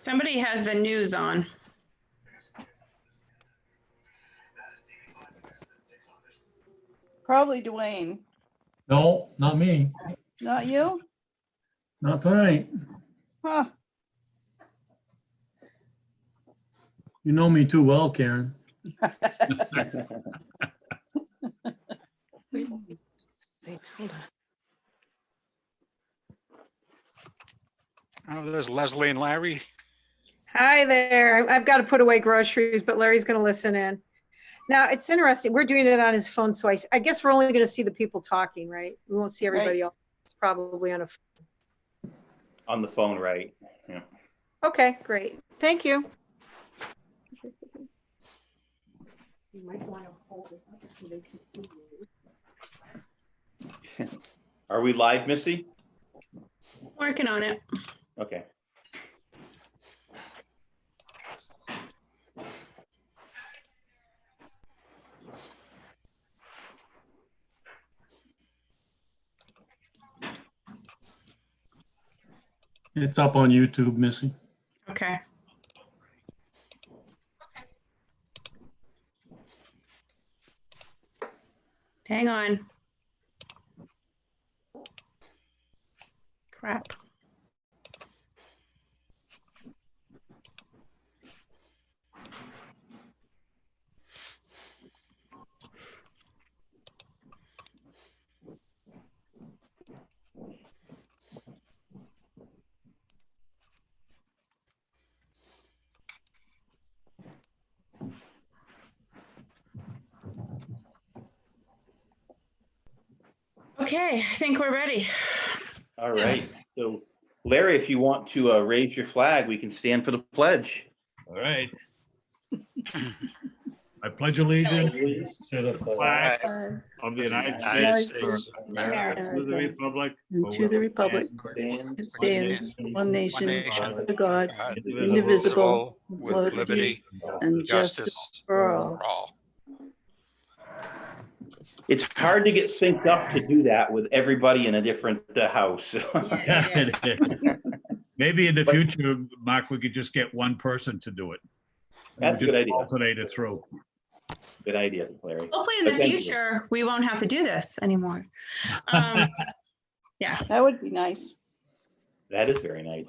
Somebody has the news on. Probably Dwayne. No, not me. Not you? Not tonight. Huh. You know me too well, Karen. Oh, there's Leslie and Larry. Hi there. I've got to put away groceries, but Larry's going to listen in. Now, it's interesting. We're doing it on his phone, so I guess we're only going to see the people talking, right? We won't see everybody else. It's probably on a phone. On the phone, right? Yeah. Okay, great. Thank you. You might want to hold it up so they can see you. Are we live, Missy? Working on it. Okay. It's up on YouTube, Missy. Okay. Hang on. Crap. Okay, I think we're ready. All right. So, Larry, if you want to raise your flag, we can stand for the pledge. All right. I pledge allegiance to the flag of the United United States States of of America, to the republic, And to the republic, Stand it stands one nation, nation, under God, indivisible, indivisible, with liberty and justice justice for all. for all. It's hard to get synced up to do that with everybody in a different house. Yeah, it is. Maybe in the future, Mark, we could just get one person to do it. That's a good idea. Alternate it through. Good idea, Larry. Hopefully in the Thank you. future, we won't have to do this anymore. Yeah. That would be nice. That is very nice.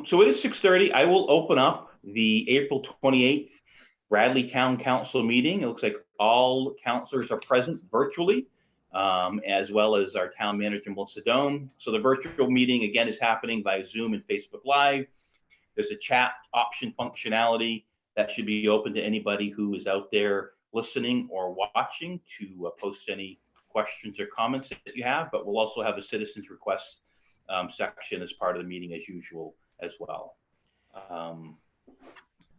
So it is 6:30. I will open up the April 28th Bradley Town Council meeting. It looks like all councilors are present virtually, as well as our town manager, Melissa Doan. So the virtual meeting, again, is happening by Zoom and Facebook Live. There's a chat option functionality that should be open to anybody who is out there listening or watching to post any questions or comments that you have, but we'll also have a citizens request section as part of the meeting as usual as well.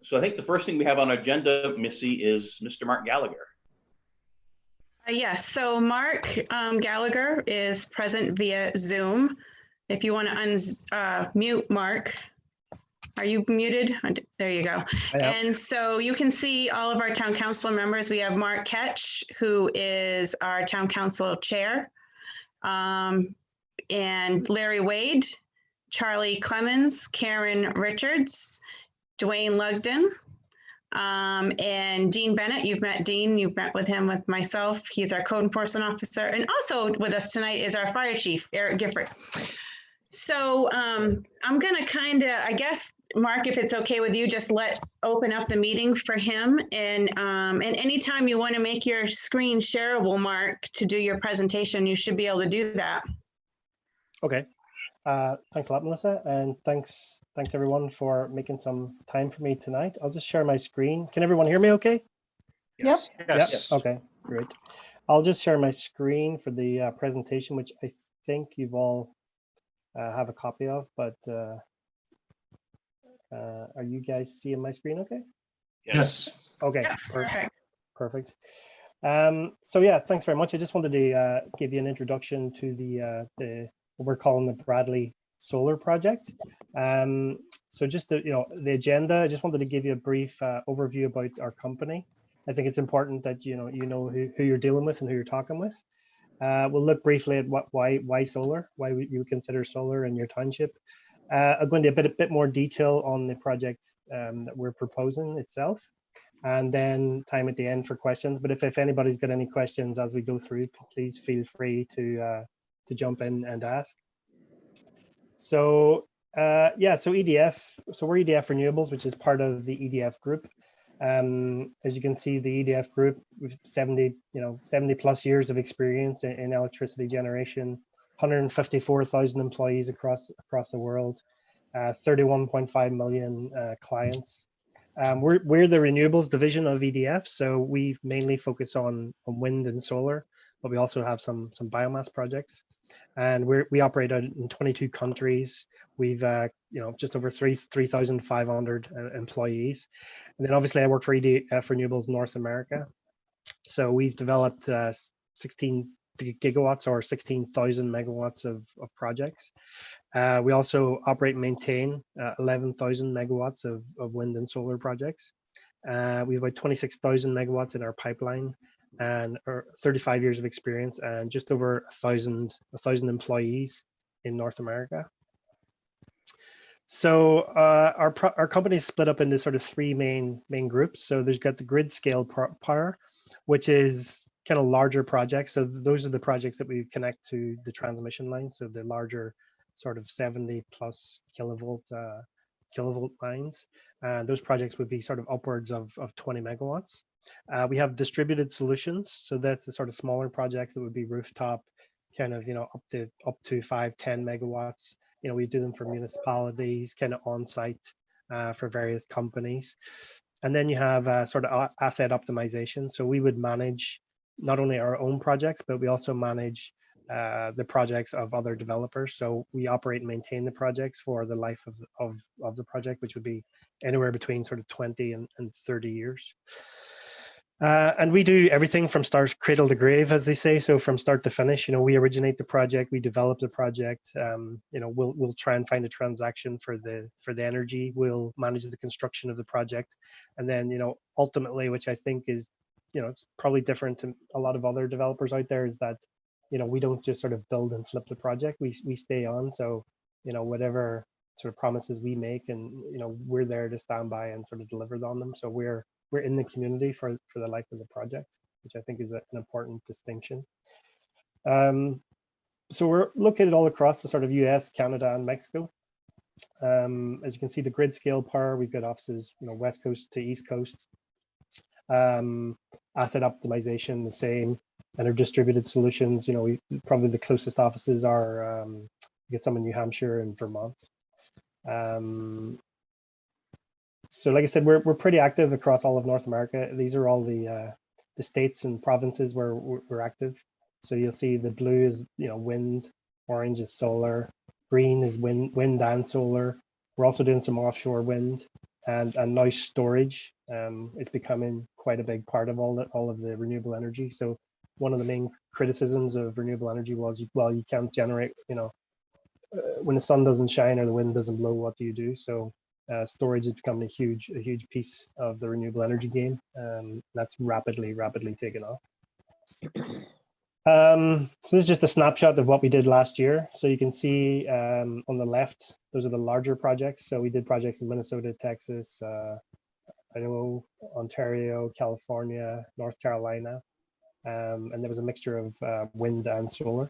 So I think the first thing we have on our agenda, Missy, is Mr. Mark Gallagher. Yes, so Mark Gallagher is present via Zoom. If you want to unmute Mark. Are you muted? There you go. And so you can see all of our town council members. We have Mark Ketch, who is our town council chair, and Larry Wade, Charlie Clemens, Karen Richards, Dwayne Lugden, and Dean Bennett. You've met Dean, you've met with him, with myself. He's our code enforcement officer. And also with us tonight is our fire chief, Eric Gifford. So I'm gonna I guess, Mark, if it's okay with you, just open up the meeting for him. And anytime you wanna make your screen shareable, Mark, to do your presentation, you should be able to do that. Okay. Thanks a lot, Melissa. And thanks everyone for making some time for me tonight. I'll just share my screen. Can everyone hear me okay? Yes. Yes. Okay, great. I'll just share my screen for the presentation, which I think you've all have a copy of, but are you guys seeing my screen okay? Yes. Okay, Yeah, perfect. So yeah, thanks very much. I just wanted to give you an introduction to the what we're calling the Bradley Solar Project. So just to, the agenda, I just wanted to give you a brief overview about our company. I think it's important that you know who you're dealing with and who you're talking with. We'll look briefly at why solar, why you would consider solar in your township. I'll go into a bit more detail on the project that we're proposing itself, and then time at the end for questions. But if anybody's got any questions as we go through, please feel free to jump in and ask. So yeah, so EDF, so we're EDF Renewables, which is part of the EDF group. As you can see, the EDF group, with 70 plus years of experience in electricity generation, 154,000 employees across the world, 31.5 million clients. We're the renewables division of EDF, so we mainly focus on wind and solar, but we also have some biomass projects. And we operate out in 22 countries. We've just over 3,500 employees. And then obviously I work for EDF Renewables North America. So we've developed 16 gigawatts or 16,000 megawatts of projects. We also operate and maintain 11,000 megawatts of wind and solar projects. We have about 26,000 megawatts in our pipeline, and 35 years of experience, and just over 1,000 employees in North America. So our company is split up into sort of three main groups. So there's got the grid scale power, which is kind of larger projects. So those are the projects that we connect to the transmission lines. So the larger sort of 70 plus kilovolt lines. Those projects would be sort of upwards of 20 megawatts. We have distributed solutions. So that's the sort of smaller projects that would be rooftop, kind of, up to 5-10 megawatts. We do them for municipalities, kind of on site for various companies. And then you have sort of asset optimization. So we would manage not only our own projects, but we also manage the projects of other developers. So we operate and maintain the projects for the life of the project, which would be anywhere between sort of 20 and 30 years. And we do everything from cradle to grave, as they say. So from start to finish, we originate the project, we develop the project. We'll try and find a transaction for the energy. We'll manage the construction of the project, and then ultimately, which I think is it's probably different to a lot of other developers out there, is that we don't just sort of build and flip the project. We stay on. So whatever sort of promises we make, and we're there to stand by and sort of deliver on them. So we're in the community for the life of the project, which I think is an important distinction. So we're located all across the sort of US, Canada, and Mexico. As you can see, the grid scale power, we've got offices, West Coast to East Coast. Asset optimization, the same, and our distributed solutions, we probably the closest offices are, we get some in New Hampshire and Vermont. So like I said, we're pretty active across all of North America. These are all the states and provinces where we're active. So you'll see the blue is wind, orange is solar, green is wind and solar. We're also doing some offshore wind, and now storage is becoming quite a big part of all of the renewable energy. So one of the main criticisms of renewable energy was, well, you can't generate, when the sun doesn't shine or the wind doesn't blow, what do you do? So storage is becoming a huge piece of the renewable energy game. That's rapidly taken off. So this is just a snapshot of what we did last year. So you can see on the left, those are the larger projects. So we did projects in Minnesota, Texas, Idaho, Ontario, California, North Carolina, and there was a mixture of wind and solar.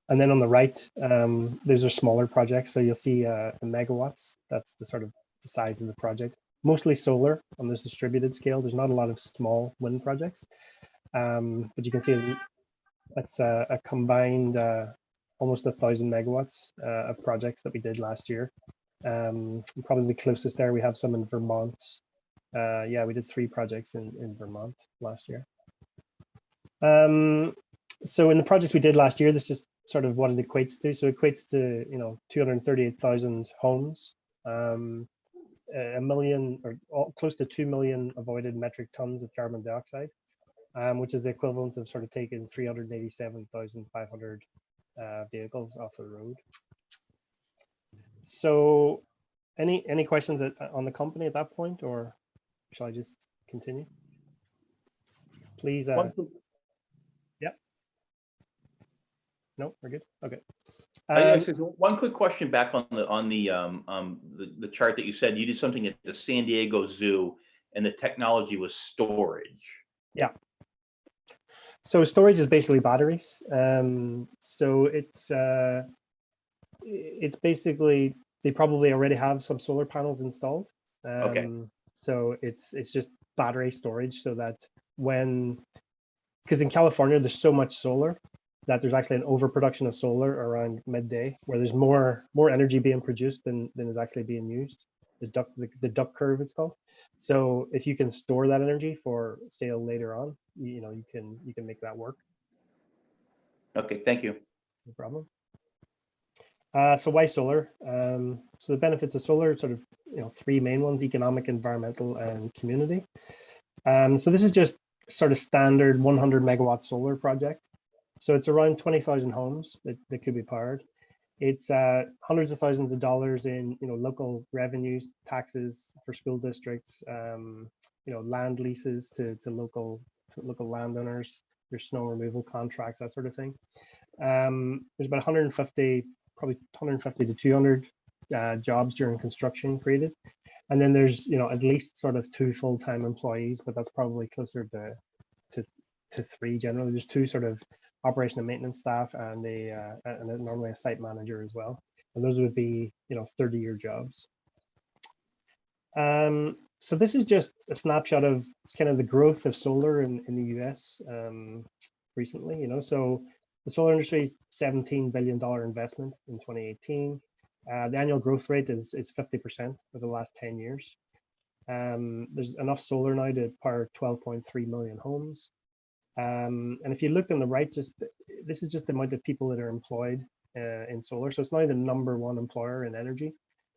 And then on the right, those are smaller projects. So you'll see the megawatts. That's the sort of the size of the project. Mostly solar on this distributed scale. There's not a lot of small wind projects, but you can see that's a combined almost 1,000 megawatts of projects that we did last year. Probably the closest there, we have some in Vermont. Yeah, we did 3 projects in Vermont last year. So in the projects we did last year, this is sort of what it equates to. So it equates to 238,000 homes, 1 million or close to 2 million avoided metric tons of carbon dioxide, which is the equivalent of sort of taking 387,500 vehicles off the road. So any questions on the company at that point, or shall I just continue? Please. Yep. No, we're good. Okay. Because one quick question back on the chart that you said you did something at the San Diego Zoo, and the technology was storage. So storage is basically batteries. So it's basically, they probably already have some solar panels installed. Okay. So it's just battery storage, so that because in California there's so much solar that there's actually an overproduction of solar around midday, where there's more energy being produced than is actually being used. The duck curve, it's called. So if you can store that energy for sale later on, you can make that work. Okay, thank you. No problem. So why solar? So the benefits of solar, sort of, three main ones: economic, environmental, and community. So this is just sort of standard 100 megawatt solar project. So it's around 20,000 homes that could be powered. It's hundreds of thousands of dollars in local revenues, taxes for school districts, land leases to local landowners. There's snow removal contracts, that sort of thing. There's about 150 to 200 jobs during construction created, and then there's at least sort of 2 full-time employees, but that's probably closer to 3 generally. There's 2 sort of operation and maintenance staff, and normally a site manager as well, and those would be 30-year jobs. So this is just a snapshot of kind of the growth of solar in the US recently. So the solar industry is $17 billion investment in 2018. The annual growth rate is 50% for the last 10 years. There's enough solar now to power 12.3 million homes. And if you look on the right, this is just the amount of people that are employed in solar. So it's now the #1 employer in energy.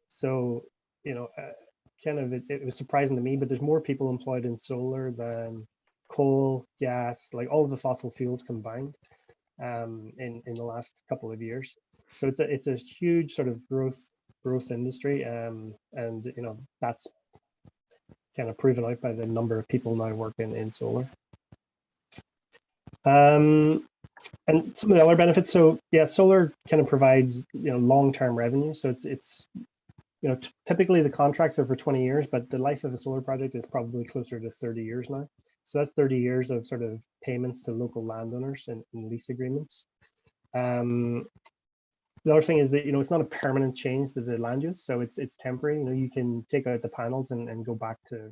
So, it was surprising to me, but there's more people employed in solar than coal, gas, like all of the fossil fuels combined in the last couple of years. So it's a huge sort of growth industry, and that's kind of proven out by the number of people now working in solar. And some of the other benefits. So yeah, solar kind of provides long-term revenue. So it's typically the contracts are for 20 years, but the life of a solar project is probably closer to 30 years now. So that's 30 years of sort of payments to local landowners and lease agreements. The other thing is that it's not a permanent change to the land use, so it's temporary. You can take out the panels and go back to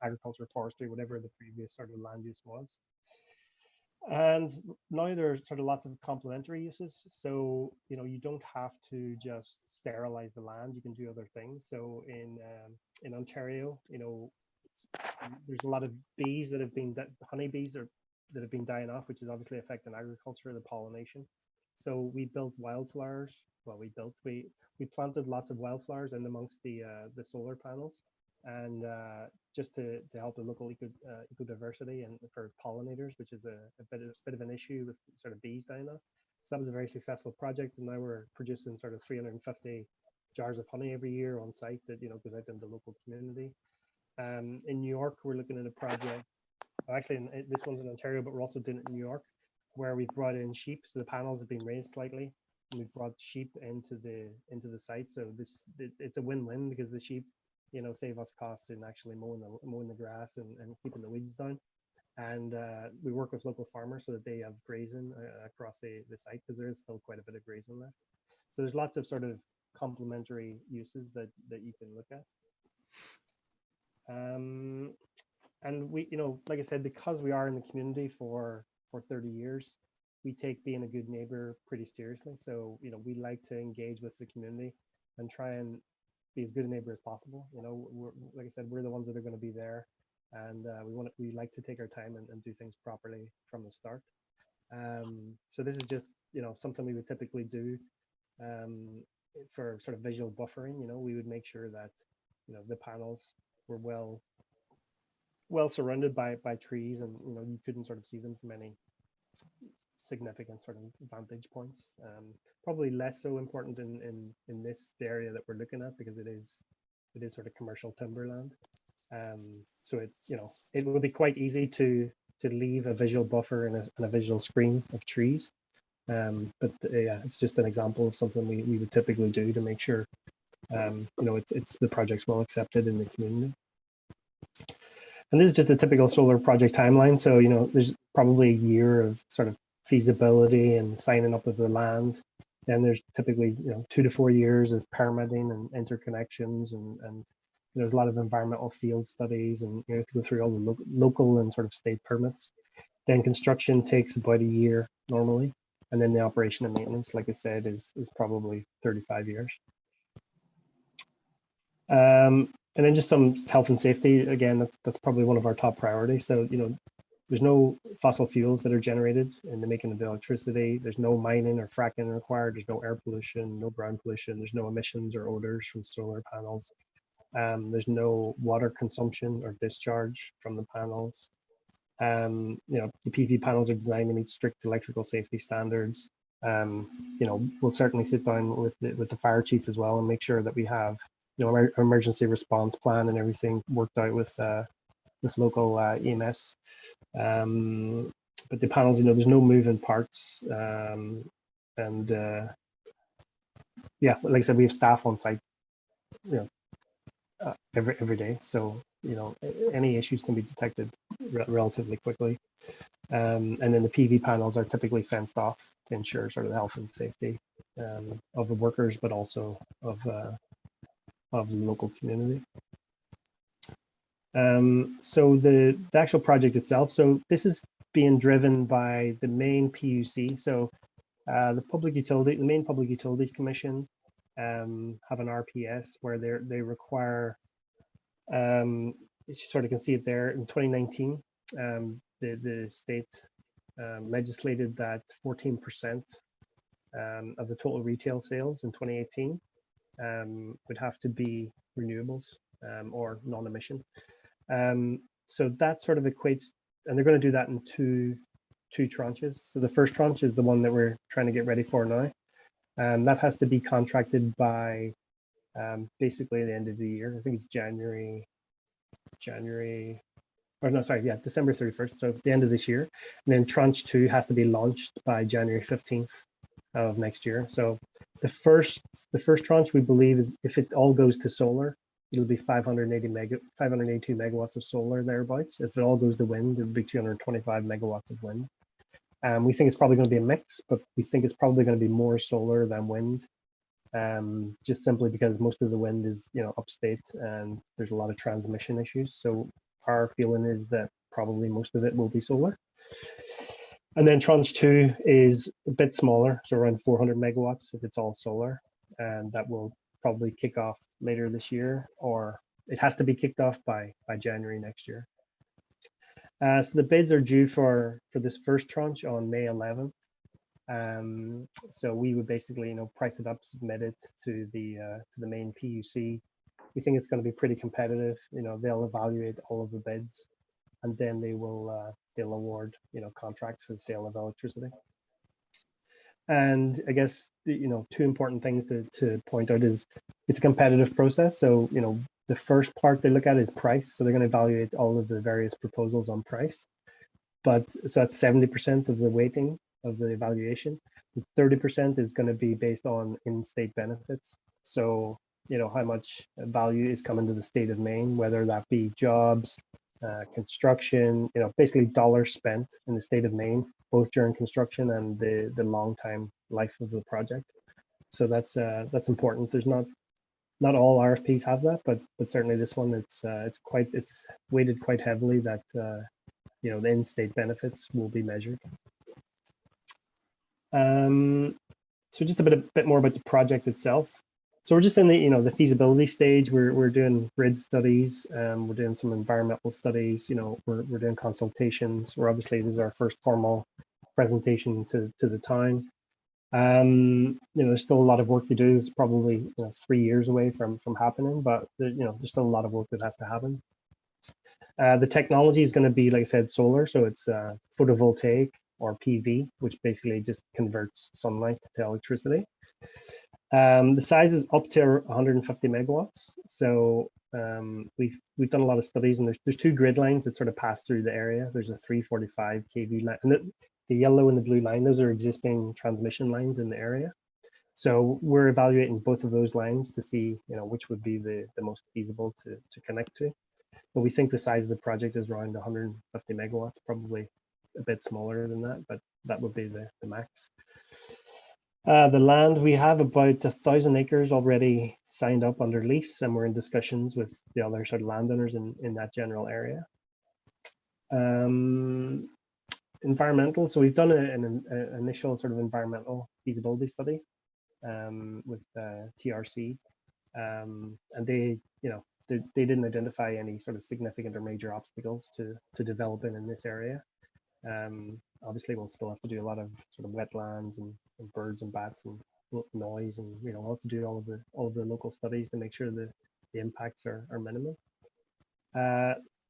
agriculture, forestry, whatever the previous sort of land use was. And now there's sort of lots of complementary uses. So you don't have to just sterilize the land; you can do other things. So in Ontario, there's a lot of bees that have been honeybees that have been dying off, which is obviously affecting agriculture, the pollination. So we built wildflowers. Well, we planted lots of wildflowers in amongst the solar panels, and just to help the local ecodiversity and for pollinators, which is a bit of an issue with sort of bees dying off. So that was a very successful project, and now we're producing sort of 350 jars of honey every year on site that goes out into the local community. In New York, we're looking at a project. Actually, this one's in Ontario, but we're also doing it in New York, where we brought in sheep. So the panels have been raised slightly, and we've brought sheep into the site. So it's a win-win, because the sheep save us costs in actually mowing the grass and keeping the weeds down. And we work with local farmers so that they have grazing across the site, because there is still quite a bit of grazing left. So there's lots of sort of complementary uses that you can look at. And we, like I said, because we are in the community for 30 years, we take being a good neighbor pretty seriously. So, we like to engage with the community and try and be as good a neighbor as possible. Like I said, we're the ones that are going to be there, and we like to take our time and do things properly from the start. So this is just something we would typically do for sort of visual buffering. We would make sure that the panels were well surrounded by trees, and you couldn't sort of see them from any significant sort of vantage points. Probably less so important in this area that we're looking at, because it is sort of commercial timberland. So it will be quite easy to leave a visual buffer and a visual screen of trees. But yeah, it's just an example of something we would typically do to make sure it's the project's well accepted in the community. And this is just a typical solar project timeline. So, there's probably a year of sort of feasibility and signing up of the land. Then there's typically, 2 to 4 years of permitting and interconnections, and there's a lot of environmental field studies, and you have to go through all the local and sort of state permits. Then construction takes about a year normally. And then the operation and maintenance, like I said, is probably 35 years. And then just some health and safety. Again, that's probably one of our top priorities. So, there's no fossil fuels that are generated in the making of the electricity. There's no mining or fracking required. There's no air pollution, no ground pollution. There's no emissions or odors from solar panels. There's no water consumption or discharge from the panels. The PV panels are designed to meet strict electrical safety standards. We'll certainly sit down with the fire chief as well and make sure that we have our emergency response plan and everything worked out with local EMS. But the panels, there's no moving parts. Yeah, like I said, we have staff on site, every day. So, any issues can be detected relatively quickly. And then the PV panels are typically fenced off to ensure sort of the health and safety of the workers, but also of the local community. So the actual project itself, so this is being driven by the main PUC. So the main Public Utilities Commission have an RPS where they require, you sort of can see it there in 2019, the state legislated that 14% of the total retail sales in 2018 would have to be renewables or non-emission. So that sort of equates, and they're going to do that in two tranches. So the first tranche is the one that we're trying to get ready for now. That has to be contracted by basically the end of the year. I think it's December 31st, so the end of this year. And then tranche 2 has to be launched by January 15th of next year. So the first tranche, we believe, is, if it all goes to solar, it'll be 582 megawatts of solar thereabouts. If it all goes to wind, it'll be 225 megawatts of wind. We think it's probably going to be a mix, but we think it's probably going to be more solar than wind, just simply because most of the wind is, upstate, and there's a lot of transmission issues. So our feeling is that probably most of it will be solar. And then tranche 2 is a bit smaller, so around 400 megawatts if it's all solar, and that will probably kick off later this year, or it has to be kicked off by January next year. So the bids are due for this first tranche on May 11th. So we would basically, price it up, submit it to the main PUC. We think it's going to be pretty competitive. They'll evaluate all of the bids, and then they'll award, contracts for the sale of electricity. And I guess, two important things to point out is it's a competitive process. So, the first part they look at is price. So they're going to evaluate all of the various proposals on price. So that's 70% of the weighting of the evaluation. 30% is going to be based on in-state benefits. So, how much value is coming to the state of Maine, whether that be jobs, construction, basically dollars spent in the state of Maine, both during construction and the long time life of the project. So that's important. There's not all RFPs have that, but certainly this one, it's weighted quite heavily that the in-state benefits will be measured. So just a bit more about the project itself. So we're just in the feasibility stage. We're doing grid studies. We're doing some environmental studies. We're doing consultations. This is our first formal presentation to the town. There's still a lot of work to do. It's probably 3 years away from happening, but there's still a lot of work that has to happen. The technology is going to be, like I said, solar. So it's photovoltaic or PV, which basically just converts sunlight to electricity. The size is up to 150 megawatts. So we've done a lot of studies, and there's two grid lines that sort of pass through the area. There's a 345 kV line, and the yellow and the blue line, those are existing transmission lines in the area. So we're evaluating both of those lines to see, which would be the most feasible to connect to. But we think the size of the project is around 150 megawatts, probably a bit smaller than that, but that would be the max. The land, we have about 1,000 acres already signed up under lease, and we're in discussions with the other sort of landowners in that general area. Environmental, so we've done an initial sort of environmental feasibility study with TRC, and they didn't identify any sort of significant or major obstacles to developing in this area. Obviously, we'll still have to do a lot of sort of wetlands and birds and bats and noise, and we'll have to do all of the local studies to make sure the impacts are minimal.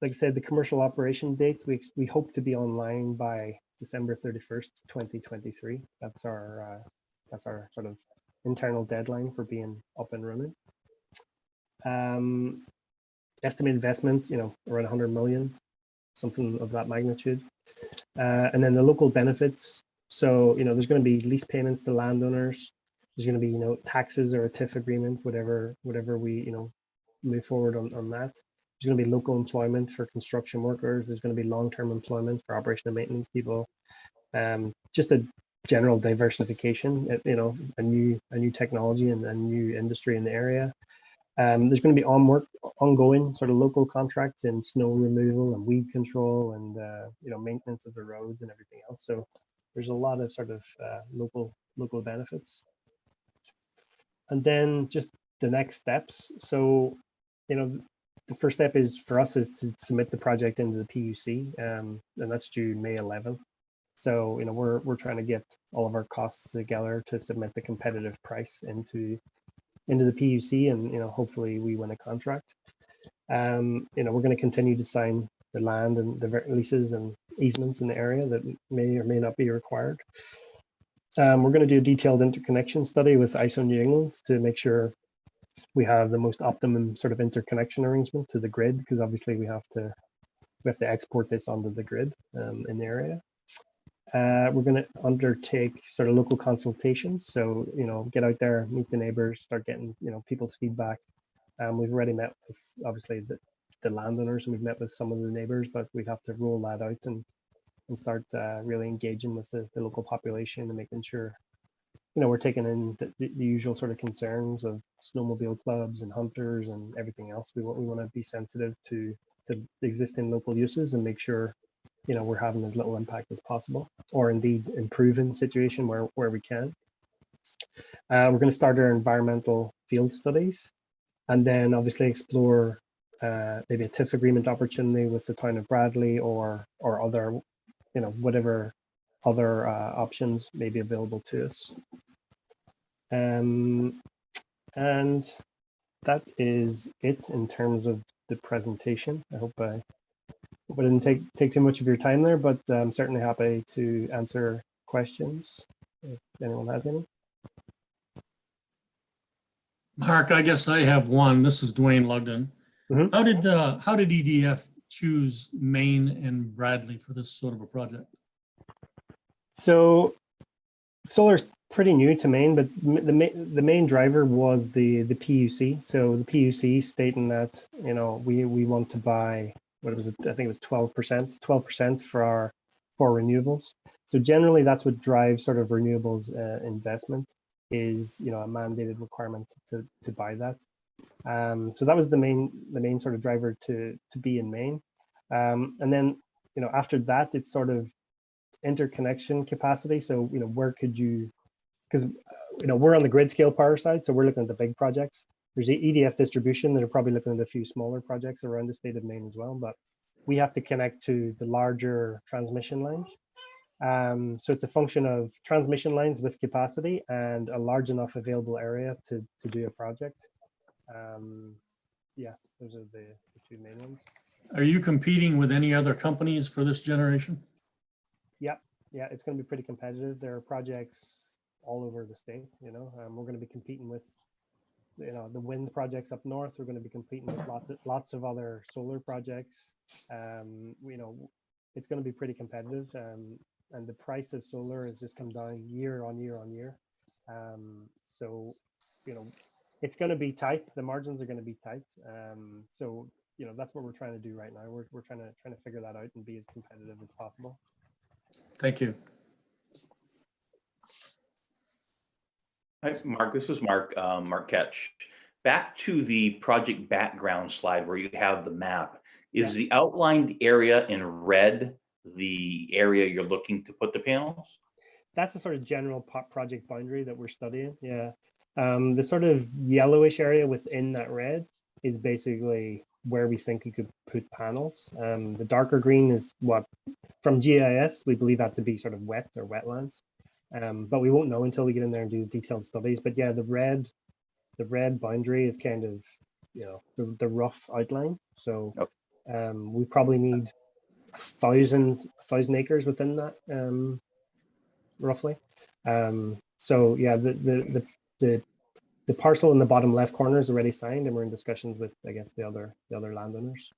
Like I said, the commercial operation date, we hope to be online by December 31st, 2023. That's our sort of internal deadline for being up and running. Estimated investment, around 100 million, something of that magnitude. And then the local benefits. So, there's going to be lease payments to landowners. There's going to be, taxes or a TIF agreement, whatever we, move forward on that. There's going to be local employment for construction workers. There's going to be long-term employment for operation and maintenance people. Just a general diversification, a new technology and a new industry in the area. There's going to be ongoing sort of local contracts in snow removal and weed control and maintenance of the roads and everything else. So there's a lot of sort of local benefits. And then just the next steps. So the first step for us is to submit the project into the PUC, and that's due May 11th. So we're trying to get all of our costs together to submit the competitive price into the PUC, and hopefully we win a contract. We're going to continue to sign the land and the leases and easements in the area that may or may not be required. We're going to do a detailed interconnection study with ISO New England to make sure we have the most optimum sort of interconnection arrangement to the grid, because obviously we have to export this onto the grid in the area. We're going to undertake sort of local consultations. So, get out there, meet the neighbors, start getting, people's feedback. We've already met with, obviously, the landowners, and we've met with some of the neighbors, but we have to roll that out and start really engaging with the local population and making sure, we're taking in the usual sort of concerns of snowmobile clubs and hunters and everything else. We want to be sensitive to the existing local uses and make sure we're having as little impact as possible, or indeed improving the situation where we can. We're going to start our environmental field studies, and then obviously explore maybe a TIF agreement opportunity with the town of Bradley or other, whatever other options may be available to us. And that is it in terms of the presentation. I hope I didn't take too much of your time there, but I'm certainly happy to answer questions if anyone has any. Mark, I guess I have one. This is Dwayne Lugden. Mm-hmm. How did EDF choose Maine and Bradley for this sort of a project? So solar's pretty new to Maine, but the main driver was the PUC. So the PUC stating that we want to buy, what was it? I think it was 12% for renewables. So generally, that's what drives sort of renewables investment, is a mandated requirement to buy that. So that was the main sort of driver to be in Maine. And then after that, it's sort of interconnection capacity. So where could you, because we're on the grid scale power side, so we're looking at the big projects. There's EDF distribution that are probably looking at a few smaller projects around the state of Maine as well, but we have to connect to the larger transmission lines. So it's a function of transmission lines with capacity and a large enough available area to do a project. Yeah, those are the two main ones. Are you competing with any other companies for this generation? Yeah, it's going to be pretty competitive. There are projects all over the state. We're going to be competing with the wind projects up north. We're going to be competing with lots of other solar projects. It's going to be pretty competitive. and the price of solar has just come down year on year on year. So, you know, it's going to be tight. The margins are going to be tight. So, you know, that's what we're trying to do right now. We're trying to figure that out and be as competitive as possible. Thank you. Hi, Mark. This is Mark, Mark Ketch. Back to the project background slide where you have the map. Is the outlined area in red the area you're looking to put the panels? That's a sort of general project boundary that we're studying. Yeah. The sort of yellowish area within that red is basically where we think you could put panels. The darker green is what, from GIS, we believe that to be sort of wet or wetlands. But we won't know until we get in there and do detailed studies. But yeah, the red boundary is kind of, you know, the rough outline. So we probably need 1,000 acres within that, roughly. So yeah, the parcel in the bottom left corner is already signed, and we're in discussions with, I guess, the other landowners.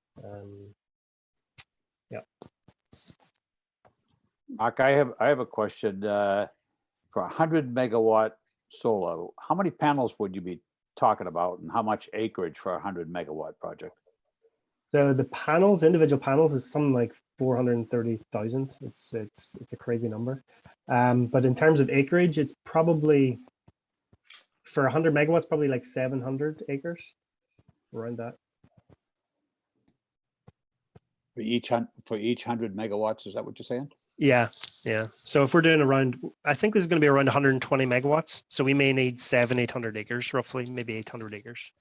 Yeah. Mark, I have a question. For 100 megawatt solar, how many panels would you be talking about, and how much acreage for a 100 megawatt project? So the panels, individual panels, is something like 430,000. It's a crazy number. But in terms of acreage, it's probably, for 100 megawatts, probably like 700 acres, around that. For each 100 megawatts, is that what you're saying? Yeah. So if we're doing around, I think this is going to be around 120 megawatts. So we may need 800 acres, roughly, maybe 800 acres.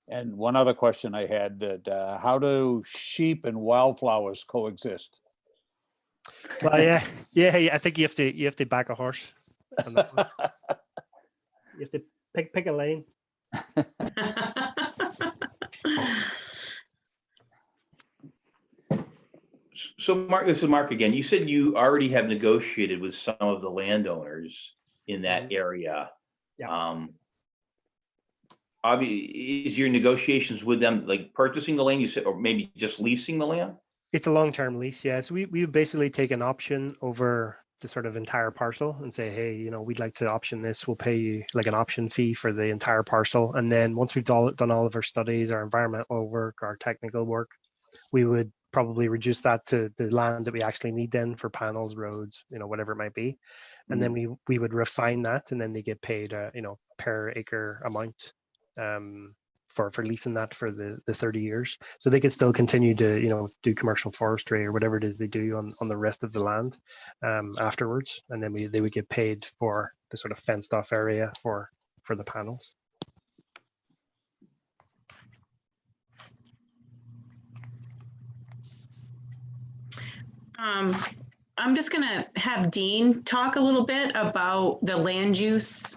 And one other question I had, that how do sheep and wildflowers coexist? Well, yeah. I think you have to back a horse on that one. You have to pick a lane. So Mark, this is Mark again. You said you already have negotiated with some of the landowners in that area. Yeah. Is your negotiations with them like purchasing the land, you said, or maybe just leasing the land? It's a long-term lease, yeah. So we would basically take an option over the sort of entire parcel and say, hey, you know, we'd like to option this. We'll pay you like an option fee for the entire parcel. And then once we've done all of our studies, our environmental work, our technical work, we would probably reduce that to the land that we actually need then for panels, roads, you know, whatever it might be. And then we would refine that, and then they get paid, you know, per acre amount for leasing that for the 30 years. So they could still continue to, you know, do commercial forestry or whatever it is they do on the rest of the land afterwards. And then they would get paid for the sort of fenced off area for the panels. I'm just going to have Dean talk a little bit about the land use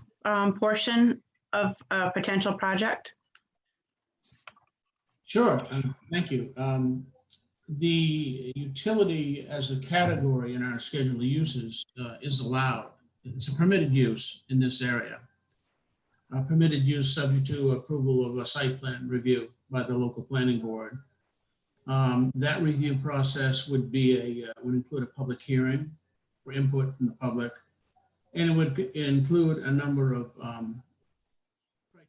portion of a potential project. Sure, thank you. The utility as a category in our schedule of uses is allowed. It's a permitted use in this area. Permitted use subject to approval of a site plan review by the local planning board. That review process would be would include a public hearing for input from the public, and it would include a number of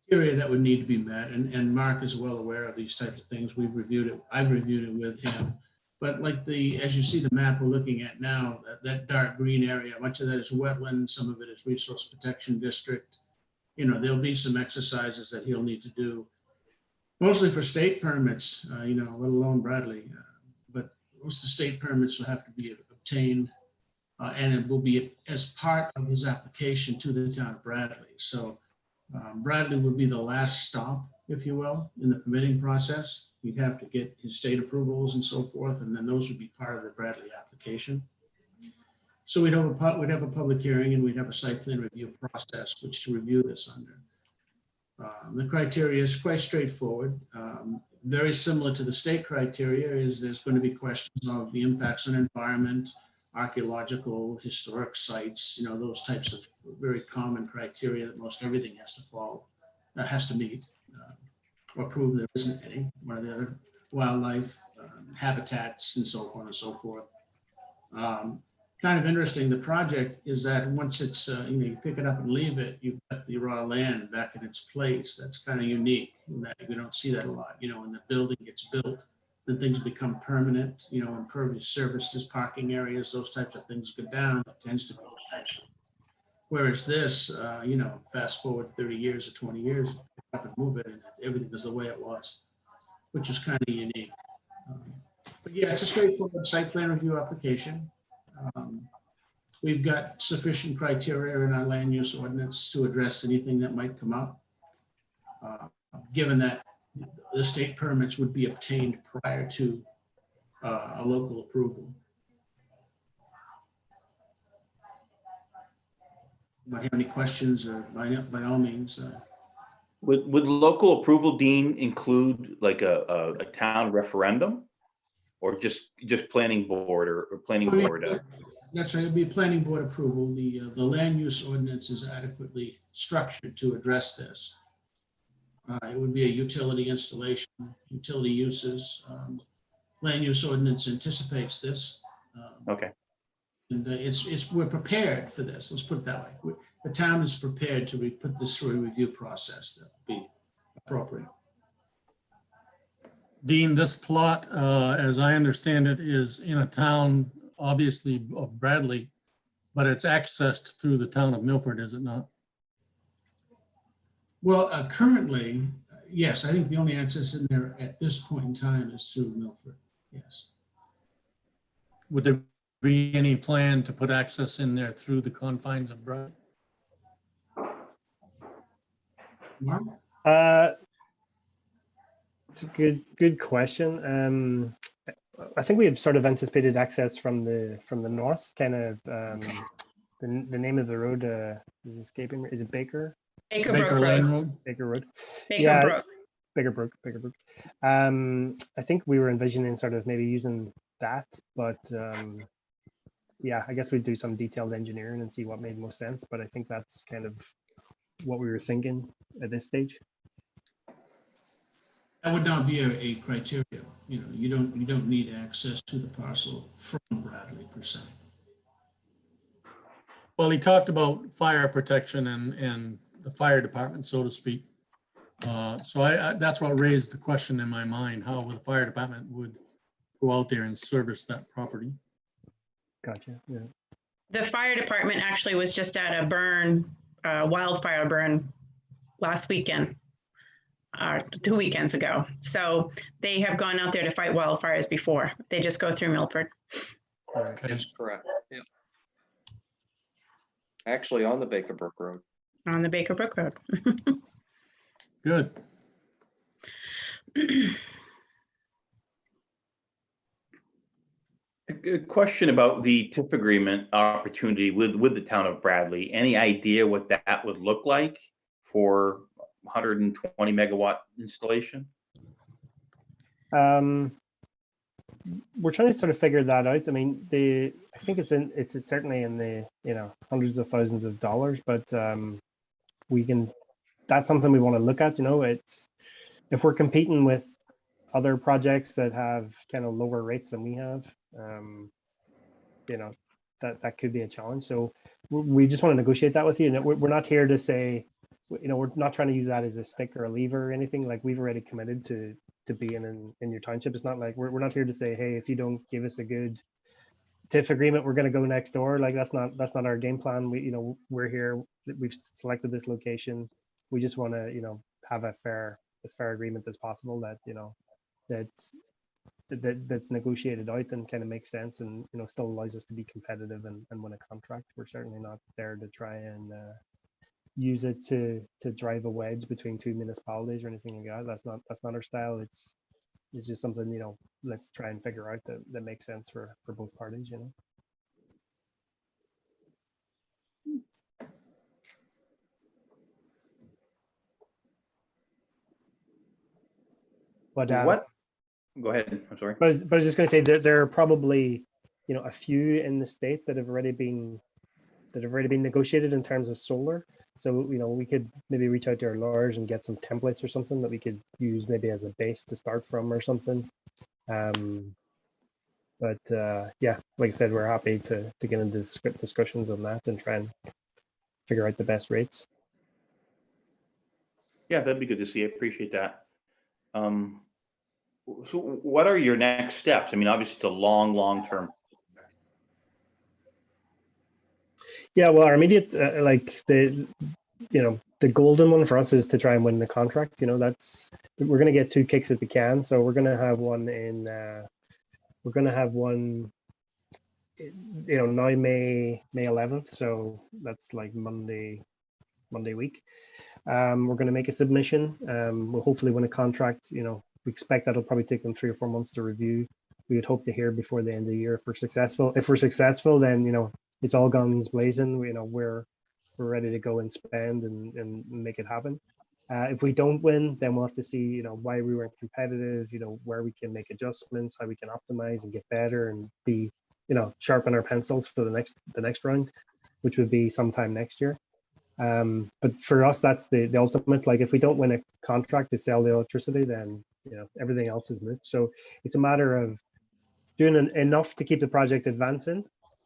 criteria that would need to be met. And Mark is well aware of these types of things. We've reviewed it. I've reviewed it with him. But like as you see the map we're looking at now, that dark green area, much of that is wetland. Some of it is resource protection district. You know, there'll be some exercises that he'll need to do, mostly for state permits, you know, let alone Bradley. But most of the state permits will have to be obtained, and it will be as part of his application to the town of Bradley. So Bradley would be the last stop, if you will, in the permitting process. He'd have to get his state approvals and so forth, and then those would be part of the Bradley application. So we'd have a public hearing, and we'd have a site plan review process, which to review this under. The criteria is quite straightforward. Very similar to the state criteria is there's going to be questions of the impacts on environment, archaeological, historic sites, you know, those types of very common criteria that most everything has to follow, has to meet, or prove there isn't any. One or the other, wildlife, habitats, and so on and so forth. kind of interesting. The project is that once it's, you pick it up and leave it, you've got the raw land back in its place. That's kind of unique. In that we don't see that a lot, when the building gets built, then things become permanent, impervious surfaces, parking areas, those types of things go down. That tends to go. Whereas this, fast forward 30 years or 20 years, pick up and move it, and everything is the way it was, which is kind of unique. But yeah, it's a straightforward site plan review application. We've got sufficient criteria in our land use ordinance to address anything that might come up. Given that the state permits would be obtained prior to a local approval. Might have any questions, or by all means. Would local approval, Dean, include like a town referendum? Or just planning board or planning board? That's right, it'd be planning board approval. The land use ordinance is adequately structured to address this. It would be a utility installation, utility uses. Land use ordinance anticipates this. Okay. And we're prepared for this. Let's put it that way. The town is prepared to put this through a review process that would be appropriate. Dean, this plot, as I understand it, is in a town, obviously of Bradley, but it's accessed through the town of Milford, is it not? Well, currently, yes, I think the only access in there at this point in time is through Milford, yes. Would there be any plan to put access in there through the confines of Bradley? Mark? It's a good question. I think we have sort of anticipated access from the north, kind of the name of the road is escaping me. Is it Baker? Baker Baker Brook Lane Road. Road? Baker Road. Baker Yeah. Brook. Baker Brook. I think we were envisioning sort of maybe using that, but yeah, I guess we'd do some detailed engineering and see what made most sense. But I think that's kind of what we were thinking at this stage. That would not be a criteria. You don't need access to the parcel from Bradley per se. Well, he talked about fire protection and the fire department, so to speak. So I that's what raised the question in my mind, how the fire department would go out there and service that property. Gotcha. Yeah. The fire department actually was just at a burn, wildfire burn last weekend, 2 weekends ago. So they have gone out there to fight wildfires before. They just go through Milford. Okay. That's correct. Yeah. Actually, on the Baker Brook Road. On the Baker Brook Road. Good. A question about the TIF agreement opportunity with the town of Bradley. Any idea what that would look like for 120 megawatt installation? We're trying to sort of figure that out. I mean, I think it's certainly in the hundreds of thousands of dollars, but that's something we want to look at. It's if we're competing with other projects that have kind of lower rates than we have, that could be a challenge. So we just want to negotiate that with you. And we're not here to say, we're not trying to use that as a stick or a lever or anything. Like, we've already committed to being in your township. It's not like we're not here to say, hey, if you don't give us a good TIF agreement, we're going to go next door. Like, that's not our game plan. We're here. We've selected this location. We just want to have as fair agreement as possible that's negotiated out and kind of makes sense and still allows us to be competitive and win a contract. We're certainly not there to try and use it to drive a wedge between two municipalities or anything like that. That's not our style. It's just something let's try and figure out that makes sense for both parties. But What? Go ahead. I'm sorry. But I was just going to say there are probably a few in the state that have already been negotiated in terms of solar. So we could maybe reach out to our lawyers and get some templates or something that we could use maybe as a base to start from or something. But yeah, like I said, we're happy to get into discussions on that and try and figure out the best rates. Yeah, that'd be good to see. I appreciate that. So what are your next steps? I mean, obviously it's a long term. Yeah, well, our immediate like the golden one for us is to try and win the contract. That's we're gonna get 2 kicks at the can. So we're gonna have one in now May 11th. So that's like Monday week. We're going to make a submission. We'll hopefully win a contract. We expect that'll probably take them 3 or 4 months to review. We would hope to hear before the end of the year if we're successful. If we're successful, then it's all guns blazing. We're ready to go and spend and make it happen. If we don't win, then we'll have to see why we weren't competitive. Where we can make adjustments, how we can optimize and get better and be sharpen our pencils for the next round, which would be sometime next year. But for us, that's the ultimate. Like if we don't win a contract to sell the electricity, then everything else is moot. So it's a matter of doing enough to keep the project advancing.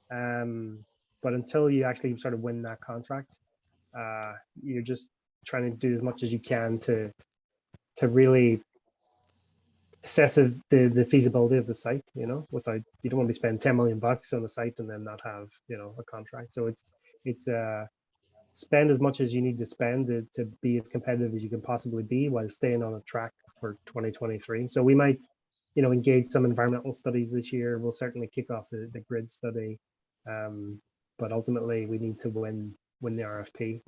But until you actually sort of win that contract, you're just trying to do as much as you can to really assess the feasibility of the site. Without, you don't want to be spending $10 million on the site and then not have a contract. So it's spend as much as you need to spend to be as competitive as you can possibly be while staying on a track for 2023. So we might, engage some environmental studies this year. We'll certainly kick off the grid study. But ultimately we need to win the RFP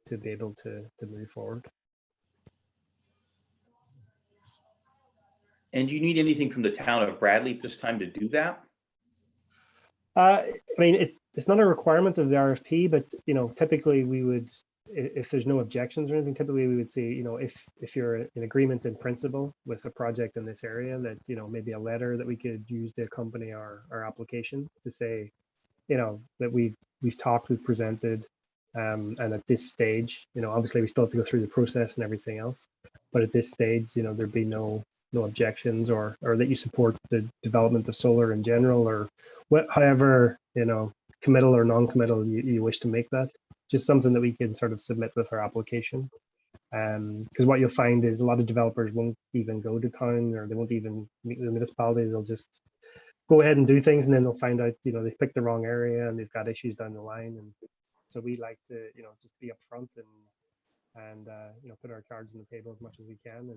to be able to move forward. And do you need anything from the town of Bradley at this time to do that? I mean, it's not a requirement of the RFP, but typically we would, if there's no objections or anything, typically we would say, if you're in agreement in principle with a project in this area, that maybe a letter that we could use to accompany our application to say, that we've talked, we've presented, and at this stage, obviously we still have to go through the process and everything else, but at this stage, there'd be no objections, or that you support the development of solar in general, or however committal or non-committal you wish to make that. Just something that we can sort of submit with our application. Because what you'll find is a lot of developers won't even go to town, or they won't even meet the municipality. They'll just go ahead and do things, and then they'll find out they picked the wrong area and they've got issues down the line. And so we like to just be upfront and put our cards on the table as much as we can.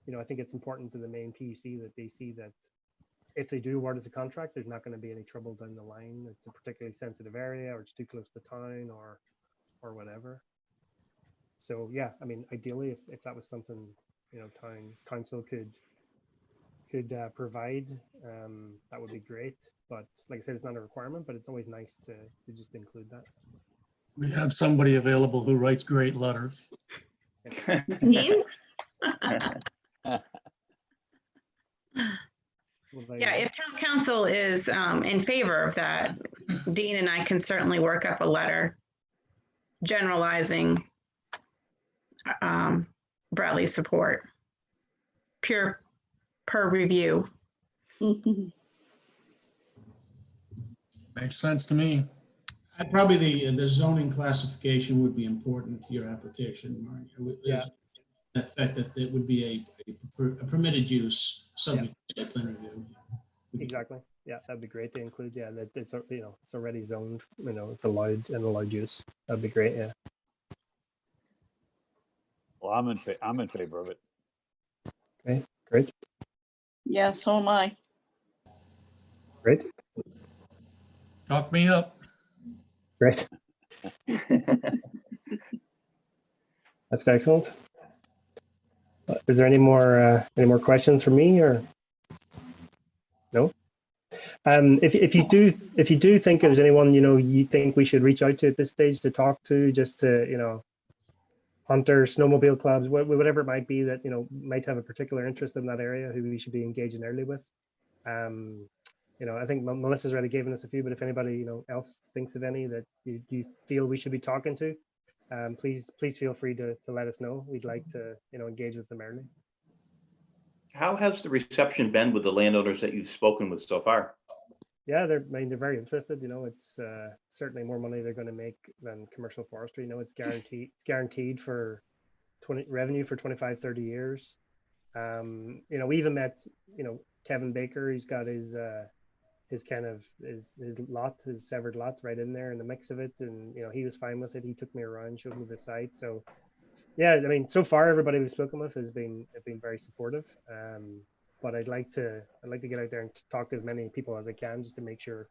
And I think it's important to the main PUC that they see that if they do award us a contract, there's not going to be any trouble down the line. It's a particularly sensitive area, or it's too close to town, or whatever. So yeah, I mean, ideally, if that was something town council could provide, that would be great. But like I said, it's not a requirement, but it's always nice to just include that. We have somebody available who writes great letters. Dean? Well, Yeah, if town council is in favor of that, Dean and I can certainly work up a letter generalizing Bradley's support, per review. Makes sense to me. Probably the zoning classification would be important to your application, Mark. Yeah. The fact that it would be a permitted use subject to site plan review. Exactly. Yeah, that'd be great to include. Yeah, that it's it's already zoned. It's allowed use. That'd be great. Yeah. Well, I'm in favor of it. Okay. Great. Yeah, so am I. Great. Talk me up. Great. That's excellent. Is there any more questions for me, or no? If you do think there's anyone you think we should reach out to at this stage to talk to, just to hunters, snowmobile clubs, whatever it might be that might have a particular interest in that area, who we should be engaging early with. I think Melissa's already given us a few, but if anybody else thinks of any that you feel we should be talking to, please feel free to let us know. We'd like to engage with them early. How has the reception been with the landowners that you've spoken with so far? Yeah, they're very interested. You know, it's certainly more money they're going to make than commercial forestry. You know, it's guaranteed. It's guaranteed for revenue for 25, 30 years. You know, we even met, you know, Kevin Baker. He's got his kind of his lot, his severed lot, right in there in the mix of it, and you know, he was fine with it. He took me around, showed me the site. So, yeah, I mean, so far everybody we've spoken with have been very supportive. But I'd like to get out there and talk to as many people as I can, just to make sure,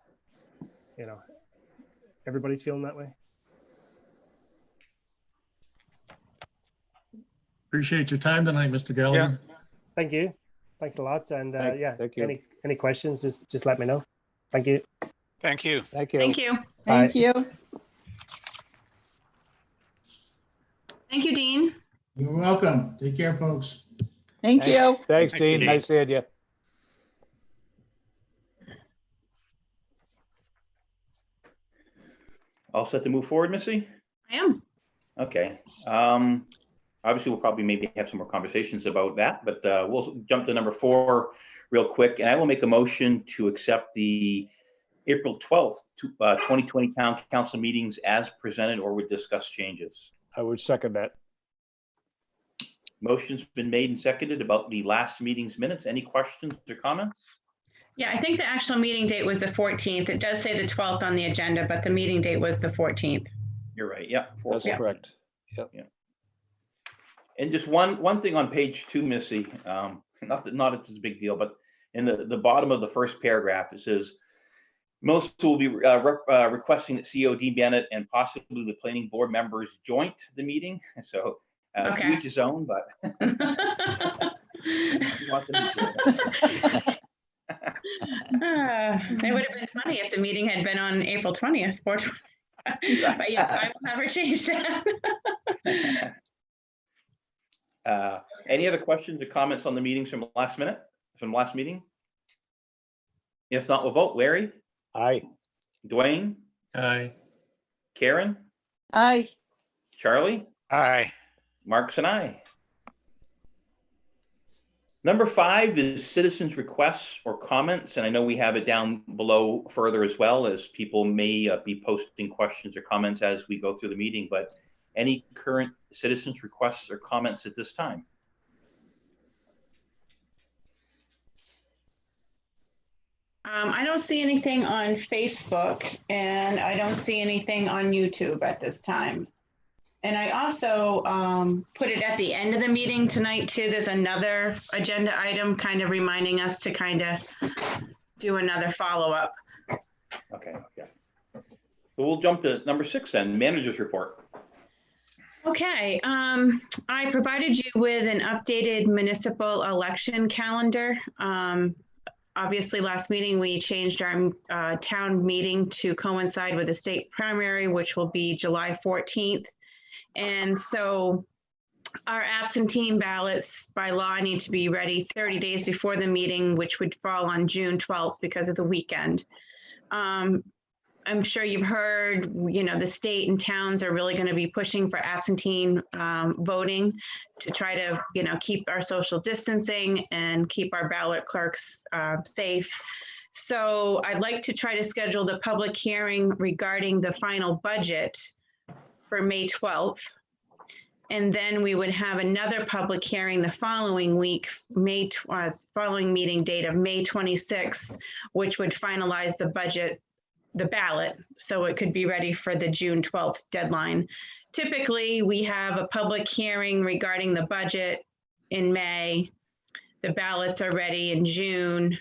you know, everybody's feeling that way. Appreciate your time tonight, Mr. Gallagher. Thank you. Thanks a lot. And yeah, thank you. any questions, just let me know. Thank you. Thank you. Thank you. Thank you. Bye. Thank you. Thank you, Dean. You're welcome. Take care, folks. Thank you. Thanks, Thank you, Dean. Dean. Nice seeing you. All set to move forward, Missy? I am. Okay. Obviously, we'll probably maybe have some more conversations about that, but we'll jump to number 4 real quick. And I will make a motion to accept the April 12th, 2020 Town Council meetings as presented or would discuss changes. I would second that. Motion's been made and seconded about the last meeting's minutes. Any questions or comments? Yeah, I think the actual meeting date was the 14th. It does say the 12th on the agenda, but the meeting date was the 14th. You're right. Yeah. That's correct. And just one thing on page 2, Missy, not that it's a big deal, but in the bottom of the first paragraph, it says, most will be requesting that CEO Dean Bennett and possibly the planning board members join the meeting. So Okay. to each his own, but you want them to join. It would have been funny if the meeting had been on April 20th. But yes, I will never change that. Any other questions or comments on the meetings from last meeting? If not, we'll vote. Larry, Aye. Dwayne, Aye. Karen, Aye. Charlie, Aye. Marks and I. Number 5 is citizens' requests or comments, and I know we have it down below further as well, as people may be posting questions or comments as we go through the meeting, but any current citizens' requests or comments at this time? I don't see anything on Facebook and I don't see anything on YouTube at this time. And I also put it at the end of the meeting tonight too. There's another agenda item kind of reminding us to kind of do another follow-up. Okay. So we'll jump to number 6 then, manager's report. Okay, I provided you with an updated municipal election calendar. Obviously, last meeting, we changed our town meeting to coincide with the state primary, which will be July 14th. And so our absentee ballots by law need to be ready 30 days before the meeting, which would fall on June 12th because of the weekend. I'm sure you've heard, you know, the state and towns are really going to be pushing for absentee voting to try to, you know, keep our social distancing and keep our ballot clerks safe. So I'd like to try to schedule the public hearing regarding the final budget for May 12th. And then we would have another public hearing the following week, following meeting date of May 26th, which would finalize the budget, the ballot, so it could be ready for the June 12th deadline. Typically, we have a public hearing regarding the budget in May. The ballots are ready in June.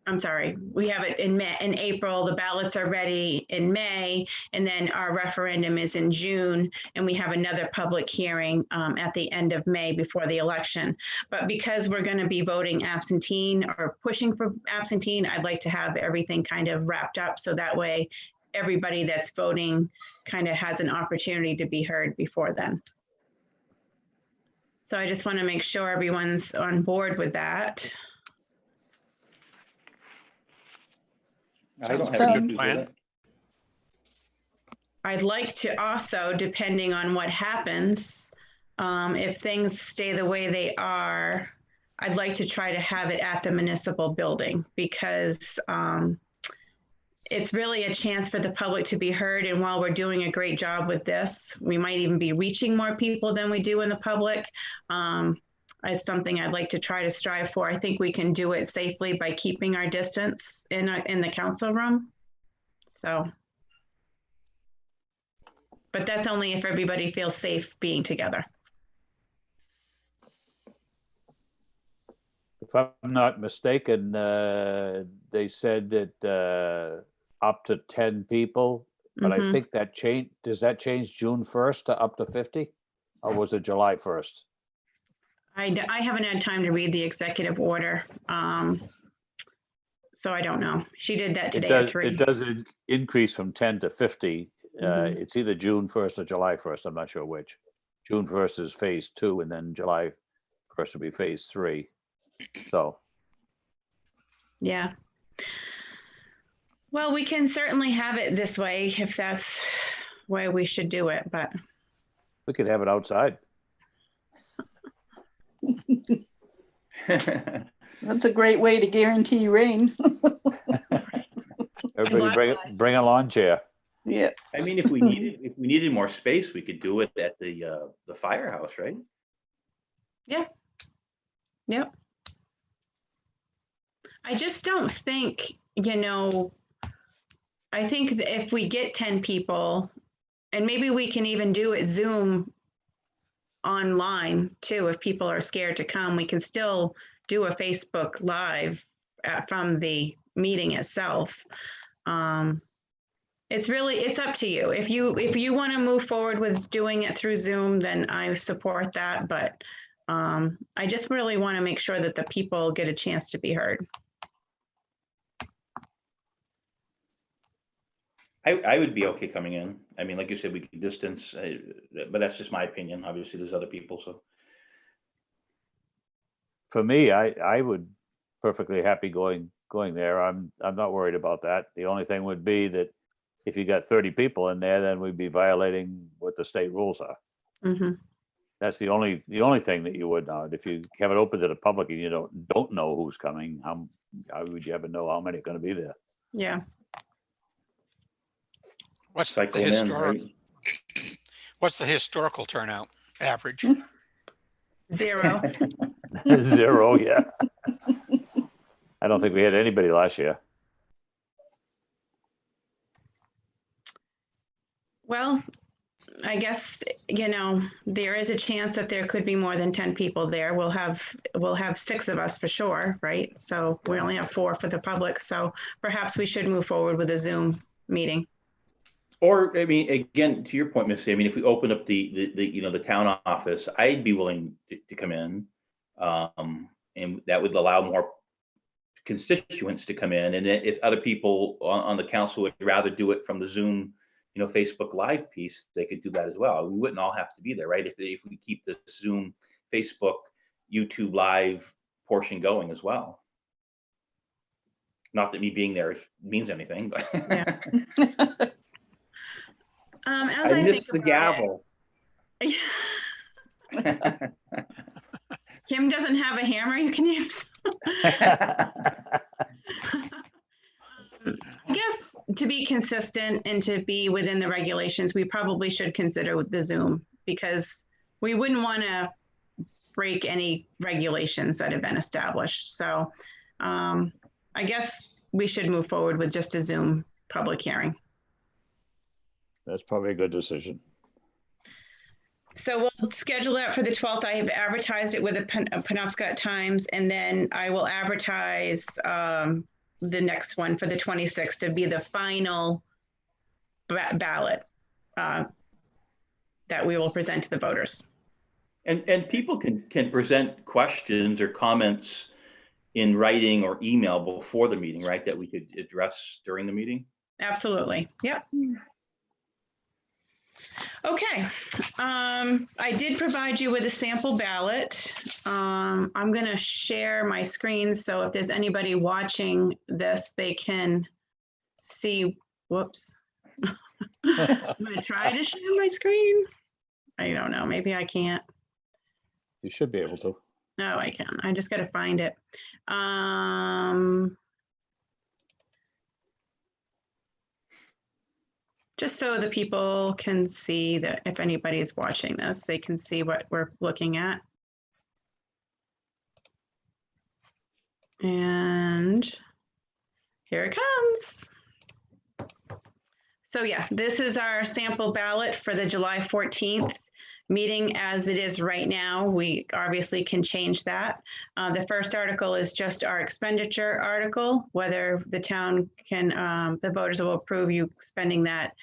I'm sorry, we have it in April, the ballots are ready in May, and then our referendum is in June, and we have another public hearing at the end of May before the election. But because we're going to be voting absentee or pushing for absentee, I'd like to have everything kind of wrapped up so that way everybody that's voting kind of has an opportunity to be heard before then. So I just want to make sure everyone's on board with that. I don't have Sounds any issues with plan. it. I'd like to also, depending on what happens, if things stay the way they are, I'd like to try to have it at the municipal building because it's really a chance for the public to be heard. And while we're doing a great job with this, we might even be reaching more people than we do in the public. It's something I'd like to try to strive for. I think we can do it safely by keeping our distance in the council room. So, but that's only if everybody feels safe being together. If I'm not mistaken, they said that up to 10 people, but I Mhm. think that change, does that change June 1st to up to 50? Or was it July 1st? I haven't had time to read the executive order. So I don't know. She did that It today at does, 3. it does increase from 10 to 50. Mhm. It's either June 1st or July 1st. I'm not sure which. June 1st is phase 2 and then July 1st will be phase 3. So Yeah. Well, we can certainly have it this way if that's why we should do it, but we could have it outside. That's a great way to guarantee rain. Everybody bring a lawn chair. Yeah. I mean, if we needed more space, we could do it at the firehouse, right? Yep. I just don't think, I think that if we get 10 people, and maybe we can even do it Zoom online too, if people are scared to come, we can still do a Facebook Live from the meeting itself. It's up to you. If you want to move forward with doing it through Zoom, then I support that. But I just really want to make sure that the people get a chance to be heard. I would be okay coming in. I mean, like you said, we could distance, but that's just my opinion. Obviously, there's other people, so. For me, I would perfectly happy going there. I'm not worried about that. The only thing would be that if you got 30 people in there, then we'd be violating what the state rules are. Mm-hmm. That's the only thing that you would not. If you have it open to the public and you don't know who's coming, how would you ever know how many are going to be there? Yeah. What's the Cycle 'em in, historic? right? What's the historical turnout average? 0. 0, yeah. I don't think we had anybody last year. Well, I guess, there is a chance that there could be more than 10 people there. We'll have 6 of us for sure, right? So we only have 4 for the public. So perhaps we should move forward with a Zoom meeting. Or, I mean, again, to your point, Missy, I mean, if we open up the town office, I'd be willing to come in. And that would allow more constituents to come in. And if other people on the council would rather do it from the Zoom, Facebook Live piece, they could do that as well. We wouldn't all have to be there, right? If we keep the Zoom, Facebook, YouTube Live portion going as well. Not that me being there means anything, but. Yeah. As I missed the think about gavel. it- Kim doesn't have a hammer you can use. I guess to be consistent and to be within the regulations, we probably should consider the Zoom because we wouldn't want to break any regulations that have been established. So I guess we should move forward with just a Zoom public hearing. That's probably a good decision. So we'll schedule that for the 12th. I have advertised it with the Penobscot Times, and then I will advertise the next one for the 26th to be the final ballot that we will present to the voters. And people can present questions or comments in writing or email before the meeting, right? That we could address during the meeting. Absolutely. Yep. Okay. I did provide you with a sample ballot. I'm going to share my screen. So if there's anybody watching this, they can see. Whoops. I'm going to try to share my screen. I don't know. Maybe I can't. You should be able to. No, I can. I just got to find it. Just so the people can see that if anybody's watching this, they can see what we're looking at. And here it comes. So yeah, this is our sample ballot for the July 14th meeting as it is right now. We obviously can change that. The first article is just our expenditure article, whether the town can, the voters will approve you spending that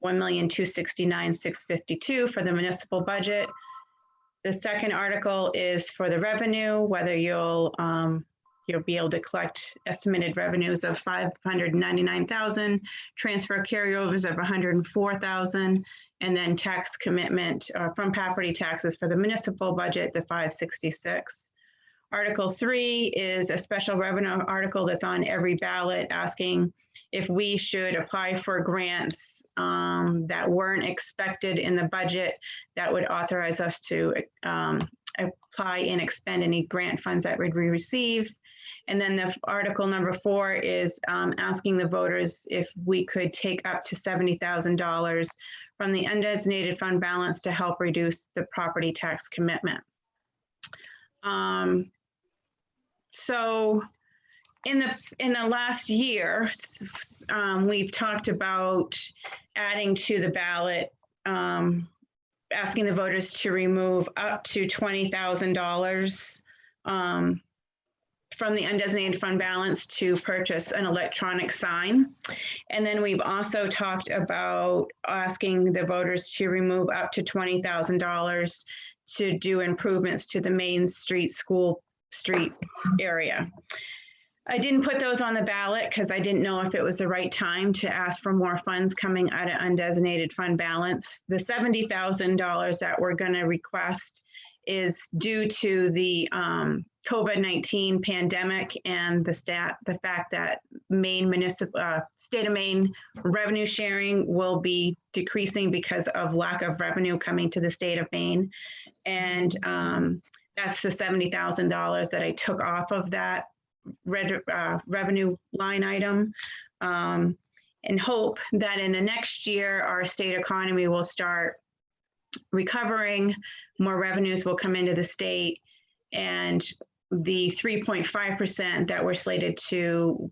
$1,269,652 for the municipal budget. The second article is for the revenue, whether you'll be able to collect estimated revenues of $599,000, transfer carryovers of $104,000, and then tax commitment from property taxes for the municipal budget, the $566,000. Article 3 is a special revenue article that's on every ballot asking if we should apply for grants that weren't expected in the budget that would authorize us to apply and expend any grant funds that would we receive. And then the article number 4 is asking the voters if we could take up to $70,000 from the undesignated fund balance to help reduce the property tax commitment. So in the last year, we've talked about adding to the ballot, asking the voters to remove up to $20,000 from the undesignated fund balance to purchase an electronic sign. And then we've also talked about asking the voters to remove up to $20,000 to do improvements to the Main Street School Street area. I didn't put those on the ballot because I didn't know if it was the right time to ask for more funds coming out of undesignated fund balance. The $70,000 that we're going to request is due to the COVID-19 pandemic and the fact that state of Maine revenue sharing will be decreasing because of lack of revenue coming to the state of Maine. And that's the $70,000 that I took off of that revenue line item, and hope that in the next year, our state economy will start recovering, more revenues will come into the state, and the 3.5% that we're slated to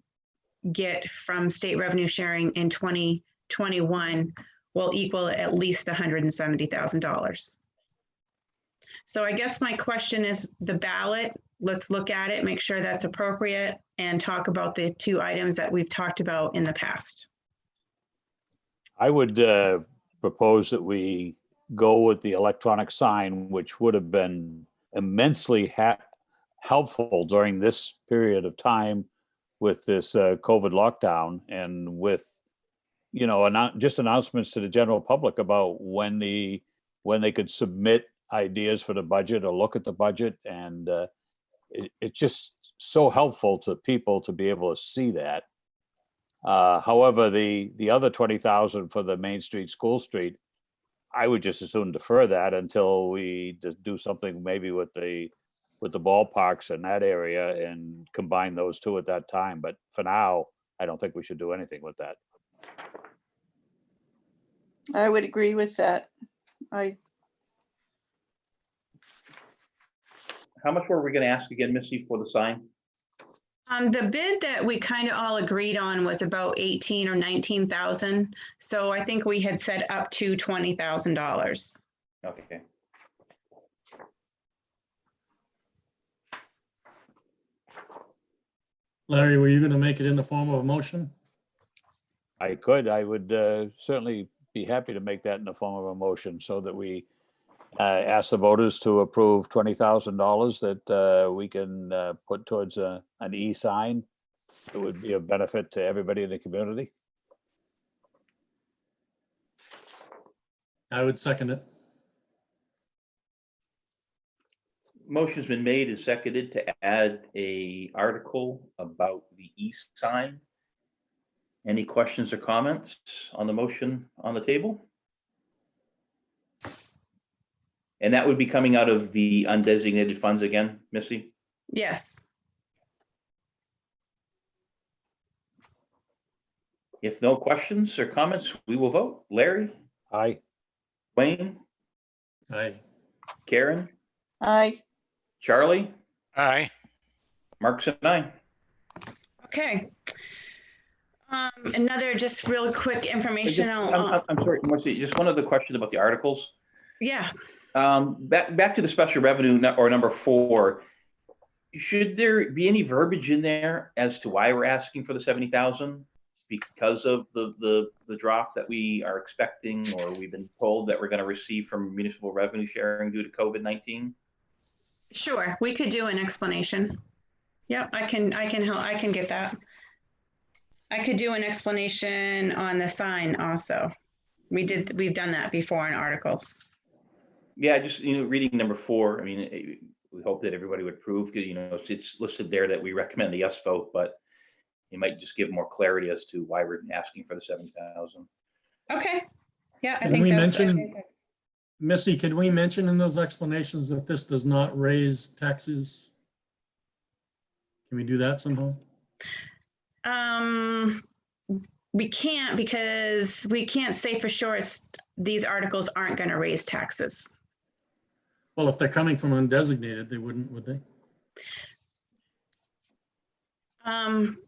get from state revenue sharing in 2021 will equal at least $170,000. So I guess my question is the ballot. Let's look at it, make sure that's appropriate, and talk about the 2 items that we've talked about in the past. I would propose that we go with the electronic sign, which would have been immensely helpful during this period of time with this COVID lockdown, and with, you know, just announcements to the general public about when they could submit ideas for the budget or look at the budget. And it's just so helpful to people to be able to see that. However, the other 20,000 for the Main Street School Street, I would just as soon defer that until we do something maybe with the ballparks in that area and combine those 2 at that time. But for now, I don't think we should do anything with that. I would agree with that. How much were we going to ask again, Missy, for the sign? The bid that we kind of all agreed on was about 18 or 19,000. So I think we had said up to $20,000. Okay. Larry, were you going to make it in the form of a motion? I would certainly be happy to make that in the form of a motion, so that we ask the voters to approve $20,000 that we can put towards an e-sign. It would be a benefit to everybody in the community. I would second it. Motion's been made and seconded to add a article about the e-sign. Any questions or comments on the motion on the table? And that would be coming out of the undesignated funds again, Missy? Yes. If no questions or comments, we will vote. Larry, Aye. Wayne, Aye. Karen, Aye. Charlie, Aye. Mark's and I. Okay. Another just real quick informational. I'm sorry, Marcy, just one other question about the articles. Yeah. Back to the special revenue or number 4. Should there be any verbiage in there as to why we're asking for the 70,000? Because of the drop that we are expecting, or we've been told that we're going to receive from municipal revenue sharing due to COVID-19? Sure. We could do an explanation. Yep. I can get that. I could do an explanation on the sign also. We've done that before in articles. Yeah, just, reading number 4, I mean, we hope that everybody would approve, it's listed there that we recommend the yes vote, but it might just give more clarity as to why we're asking for the 70,000. Okay. Yeah. Can we mention, Misty, can we mention in those explanations that this does not raise taxes? Can we do that somehow? We can't, because we can't say for sure these articles aren't going to raise taxes. Well, if they're coming from undesignated, they wouldn't, would they?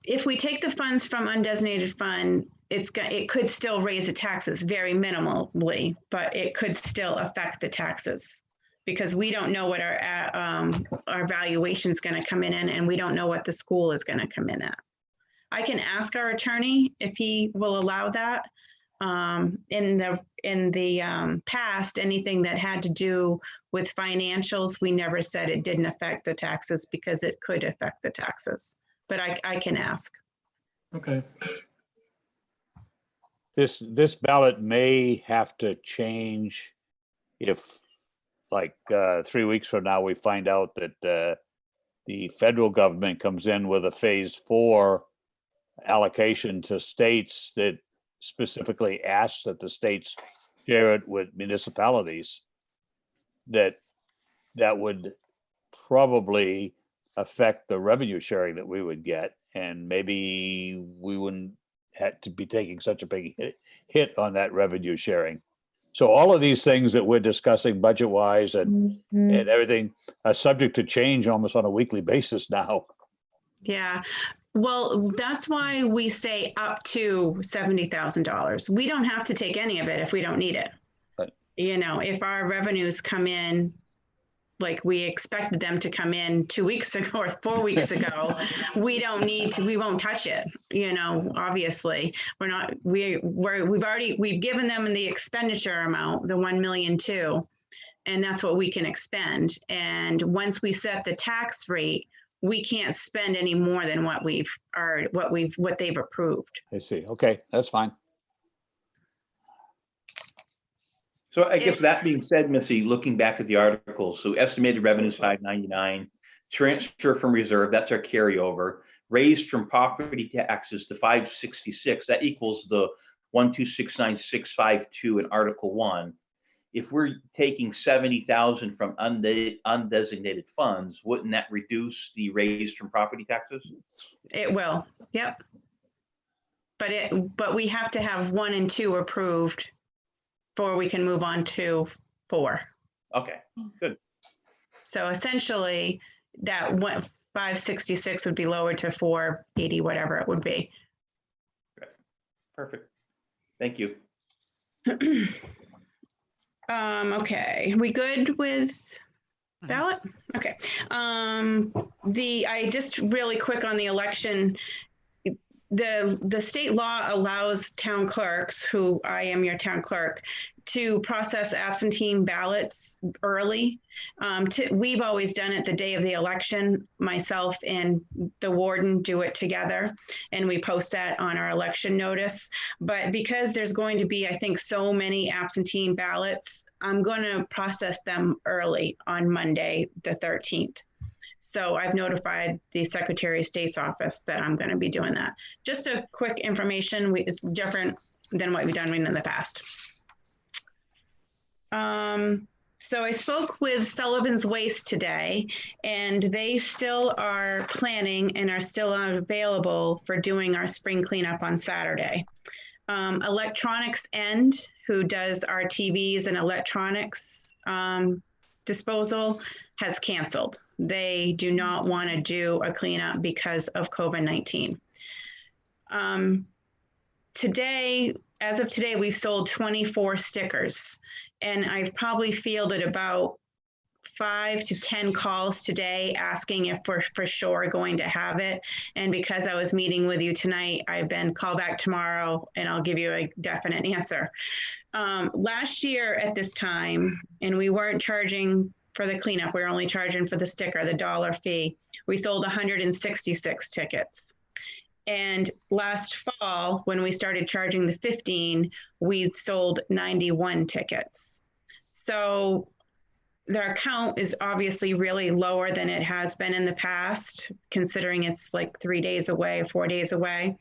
If we take the funds from undesignated fund, it could still raise the taxes very minimally, but it could still affect the taxes because we don't know what our valuation is going to come in, and we don't know what the school is going to come in at. I can ask our attorney if he will allow that. In the past, anything that had to do with financials, we never said it didn't affect the taxes because it could affect the taxes. But I can ask. Okay. This ballot may have to change if, like, 3 weeks from now, we find out that the federal government comes in with a phase 4 allocation to states that specifically asks that the states share it with municipalities. That would probably affect the revenue sharing that we would get, and maybe we wouldn't have to be taking such a big hit on that revenue sharing. So all of these things that we're discussing budget wise and everything are subject to change almost on a weekly basis now. Yeah. Well, that's why we say up to $70,000. We don't have to take any of it if we don't need it. Right. If our revenues come in like we expected them to come in 2 weeks ago or 4 weeks ago, we won't touch it. Obviously we've given them the expenditure amount, the 1.2 million, and that's what we can expend. And once we set the tax rate, we can't spend any more than what they've approved. I see. Okay, that's fine. So I guess that being said, Missy, looking back at the articles, so estimated revenues 599, transfer from reserve, that's our carryover, raised from property taxes to 566, that equals the 1269652 in Article 1. If we're taking 70,000 from undesignated funds, wouldn't that reduce the raised from property taxes? It will. Yep. But we have to have 1 and 2 approved before we can move on to 4. Okay, good. So essentially that 566 would be lowered to 480, whatever it would be. Perfect. Thank you. Okay, we good with ballot? Okay. I just really quick on the election. The state law allows town clerks, who I am your town clerk, to process absentee ballots early. We've always done it the day of the election. Myself and the warden do it together, and we post that on our election notice. But because there's going to be, I think, so many absentee ballots, I'm going to process them early on Monday, the 13th. So I've notified the Secretary of State's office that I'm going to be doing that. Just a quick information, it's different than what we've done in the past. So I spoke with Sullivan's Waste today, and they still are planning and are still available for doing our spring cleanup on Saturday. Electronics End, who does our TVs and electronics disposal, has canceled. They do not want to do a cleanup because of COVID-19. Today, as of today, we've sold 24 stickers, and I've probably fielded about 5 to 10 calls today asking if we're for sure going to have it. And because I was meeting with you tonight, I've been call back tomorrow and I'll give you a definite answer. Last year at this time, and we weren't charging for the cleanup, we were only charging for the sticker, the $1 fee. We sold 166 tickets. And last fall, when we started charging the 15, we sold 91 tickets. So their count is obviously really lower than it has been in the past, considering it's like 3 days away, 4 days away.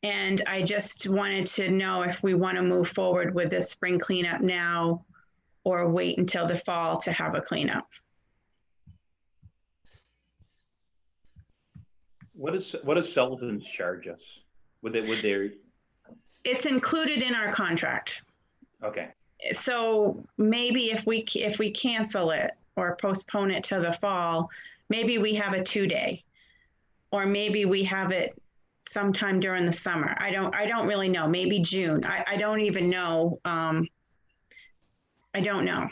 And I just wanted to know if we want to move forward with this spring cleanup now or wait until the fall to have a cleanup. What does Sullivan's charge us? Would they? It's included in our contract. Okay. So maybe if we cancel it or postpone it to the fall, maybe we have a 2-day, or maybe we have it sometime during the summer. I don't really know. Maybe June. I don't even know. I don't know.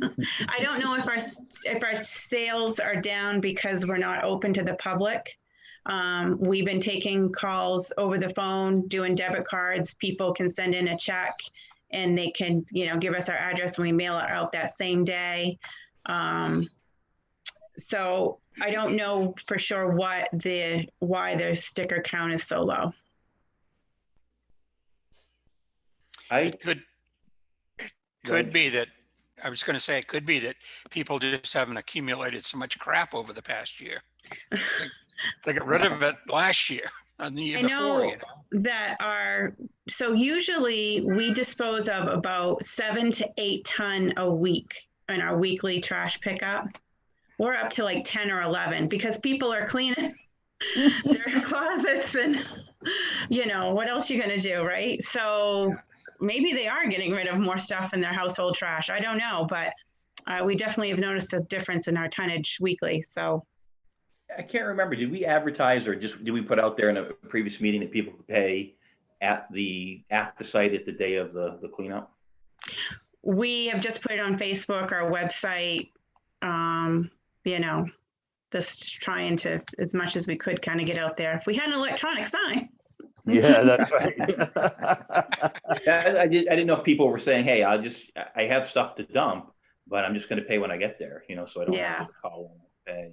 I don't know if our sales are down because we're not open to the public. We've been taking calls over the phone, doing debit cards. People can send in a check and they can, give us our address and we mail it out that same day. So I don't know for sure why the sticker count is so low. It could be that, I was going to say, it could be that people just haven't accumulated so much crap over the past year. They got rid of it last year and the year before. So usually we dispose of about 7 to 8 ton a week in our weekly trash pickup. We're up to like 10 or 11 because people are cleaning their closets and, what else you going to do, right? So maybe they are getting rid of more stuff in their household trash. I don't know, but we definitely have noticed a difference in our tonnage weekly. So I can't remember. Did we advertise or did we put out there in a previous meeting that people could pay at the site at the day of the cleanup? We have just put it on Facebook, our website, just trying to, as much as we could, kind of get out there. If we had an electronic sign. Yeah, that's right. Yeah, I didn't know if people were saying, hey, I have stuff to dump, but I'm just going to pay when I get there, so I don't have to call and pay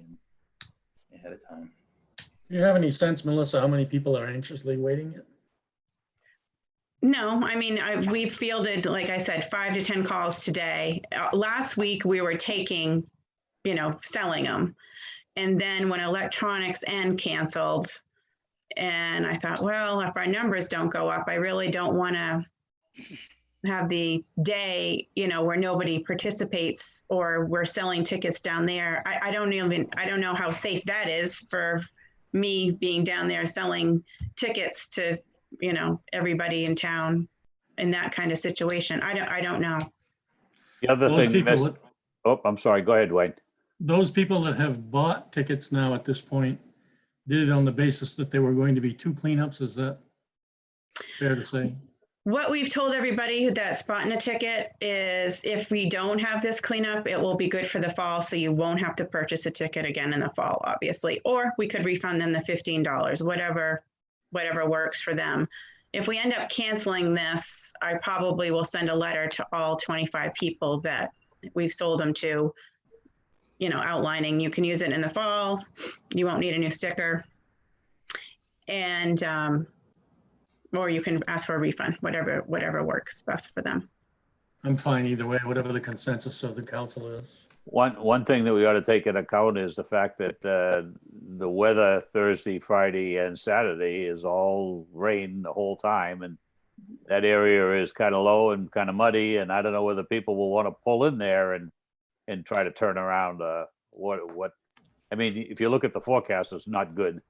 ahead of time. Do you have any sense, Melissa, how many people are anxiously waiting? No, I mean, we've fielded, like I said, 5 to 10 calls today. Last week we were taking, selling them. And then when Electronics End canceled, and I thought, well, if our numbers don't go up, I really don't want to have the day, where nobody participates or we're selling tickets down there. I don't know how safe that is for me being down there selling tickets to, everybody in town in that kind of situation. I don't know. The other thing, I'm sorry, go ahead, Dwayne. Those people that have bought tickets now at this point did it on the basis that there were going to be 2 cleanups. Is that fair to say? What we've told everybody that's bought a ticket is if we don't have this cleanup, it will be good for the fall. So you won't have to purchase a ticket again in the fall, obviously, or we could refund them the $15, whatever works for them. If we end up canceling this, I probably will send a letter to all 25 people that we've sold them to, outlining you can use it in the fall. You won't need a new sticker. And, or you can ask for a refund, whatever works best for them. I'm fine either way, whatever the consensus of the council is. One thing that we ought to take into account is the fact that the weather Thursday, Friday, and Saturday is all rain the whole time, and that area is kind of low and kind of muddy, and I don't know whether people will want to pull in there and try to turn around. What? I mean, if you look at the forecast, it's not good.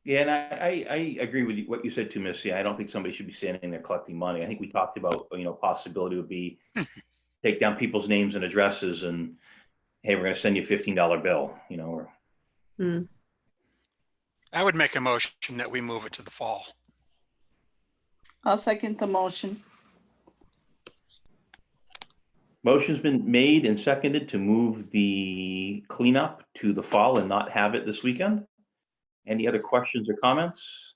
Yeah, and I agree with what you said too, Missy. I don't think somebody should be standing there collecting money. I think we talked about, possibility would be take down people's names and addresses and, hey, we're going to send you a $15 bill, or. Hmm. I would make a motion that we move it to the fall. I'll second the motion. Motion's been made and seconded to move the cleanup to the fall and not have it this weekend. Any other questions or comments?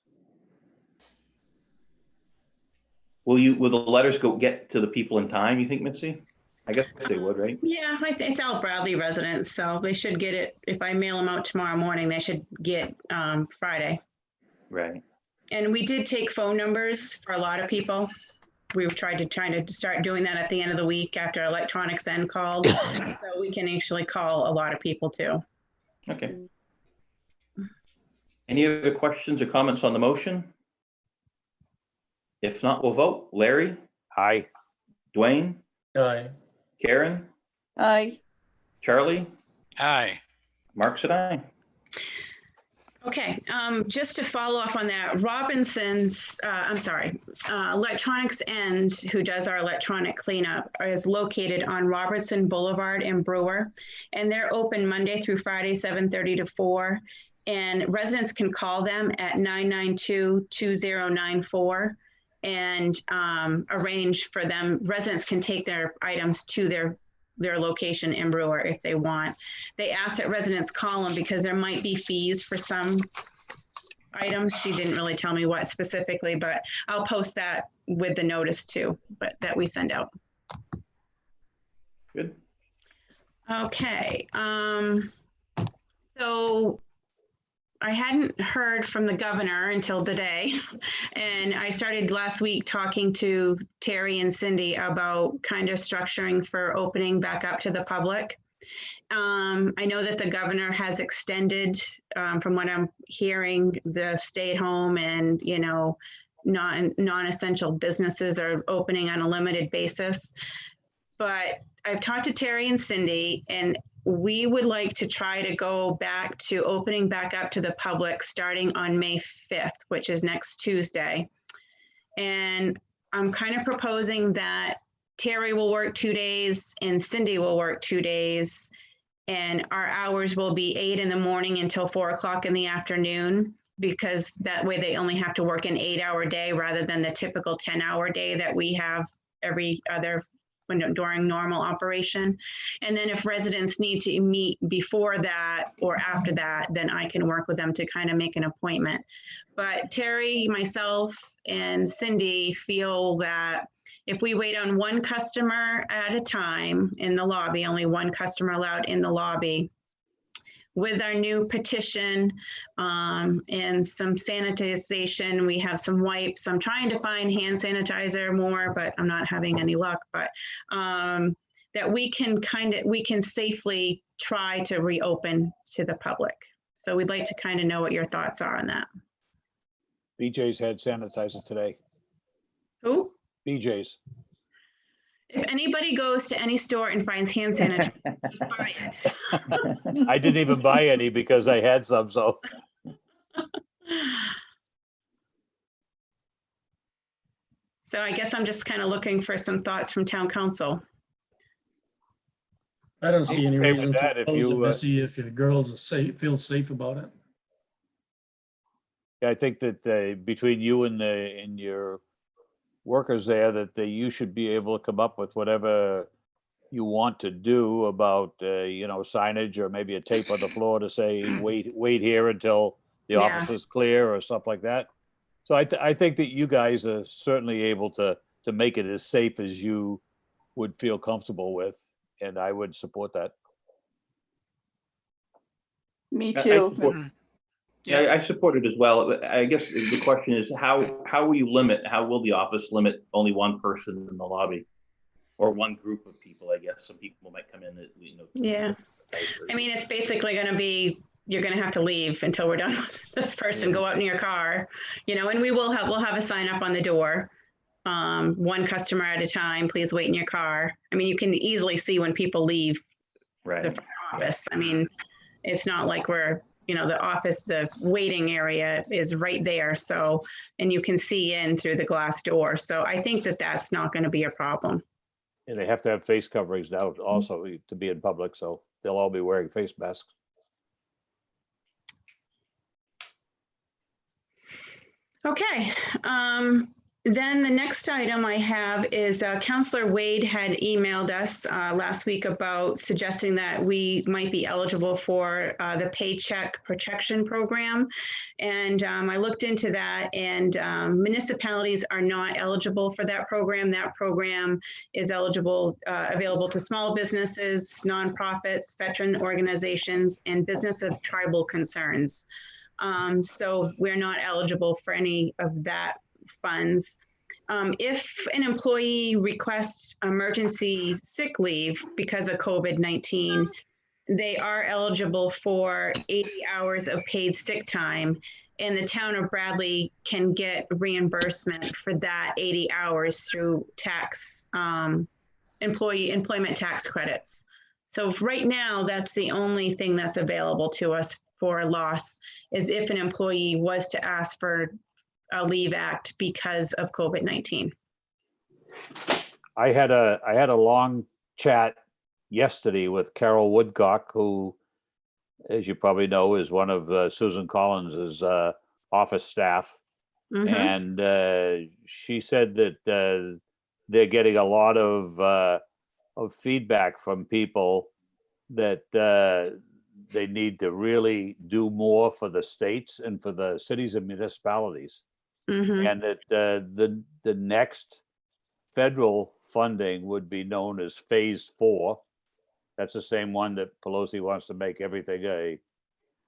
Will the letters get to the people in time, you think, Mitzi? I guess they would, right? Yeah, it's all Bradley residents, so they should get it. If I mail them out tomorrow morning, they should get Friday. Right. And we did take phone numbers for a lot of people. We've tried to start doing that at the end of the week after electronics end called. So we can actually call a lot of people too. Okay. Any other questions or comments on the motion? If not, we'll vote. Larry? Aye. Dwayne? Aye. Karen? Aye. Charlie? Aye. Mark said aye. Okay, just to follow up on that, Electronics End, who does our electronic cleanup, is located on Robertson Boulevard in Brewer, and they're open Monday through Friday, 7:30 to 4, and residents can call them at 992-2094 and arrange for them. Residents can take their items to their location in Brewer if they want. They ask that residents call them because there might be fees for some items. She didn't really tell me what specifically, but I'll post that with the notice too, but that we send out. Good. Okay. So I hadn't heard from the governor until today, and I started last week talking to Terry and Cindy about kind of structuring for opening back up to the public. I know that the governor has extended, from what I'm hearing, the stay at home and, non-essential businesses are opening on a limited basis. But I've talked to Terry and Cindy, and we would like to try to go back to opening back up to the public starting on May 5th, which is next Tuesday. And I'm kind of proposing that Terry will work 2 days and Cindy will work 2 days. And our hours will be 8 in the morning until 4 o'clock in the afternoon, because that way they only have to work an 8-hour day rather than the typical 10-hour day that we have every other during normal operation. And then if residents need to meet before that or after that, then I can work with them to kind of make an appointment. But Terry, myself, and Cindy feel that if we wait on one customer at a time in the lobby, only one customer allowed in the lobby, with our new petition and some sanitization, we have some wipes. I'm trying to find hand sanitizer more, but I'm not having any luck. But that we can safely try to reopen to the public. So we'd like to kind of know what your thoughts are on that. BJ's had sanitizer today. Who? BJ's. If anybody goes to any store and finds hand sanitizer, just buy it. I didn't even buy any because I had some, so. So I guess I'm just kind of looking for some thoughts from town council. I don't see any Okay with reason that, to if close it, you, Missy, if your girls are safe, feel safe about it. I think that between you and your workers there, that you should be able to come up with whatever you want to do about, signage or maybe a tape on the floor to say, wait here until the Yeah. office is clear or stuff like that. So I think that you guys are certainly able to make it as safe as you would feel comfortable with, and I would support that. Me I too. support- Yeah, I support it as well. I guess the question is how will the office limit only one person in the lobby? Or one group of people, I guess. Some people might come in that, Yeah. I mean, it's basically going to be you're going to have to leave until we're done with this person. Go out in your car, and we'll have a sign up on the door. One customer at a time, please wait in your car. I mean, you can easily see when people leave Right. the front office. I mean, it's not like we're, the office, the waiting area is right there. So, and you can see in through the glass door. So I think that that's not going to be a problem. And they have to have face coverings now also to be in public, so they'll all be wearing face masks. Okay. Then the next item I have is Councillor Wade had emailed us last week about suggesting that we might be eligible for the Paycheck Protection Program. And I looked into that, and municipalities are not eligible for that program. That program is available to small businesses, nonprofits, veteran organizations, and business of tribal concerns. So we're not eligible for any of that funds. If an employee requests emergency sick leave because of COVID-19, they are eligible for 80 hours of paid sick time, and the town of Bradley can get reimbursement for that 80 hours through employment tax credits. So right now, that's the only thing that's available to us for loss, is if an employee was to ask for a leave act because of COVID-19. I had a long chat yesterday with Carol Woodcock, who, as you probably know, is one of Susan Collins's office staff. Mhm. And she said that they're getting a lot of feedback from people that they need to really do more for the states and for the cities and municipalities. Mhm. And that the next federal funding would be known as Phase 4. That's the same one that Pelosi wants to make everything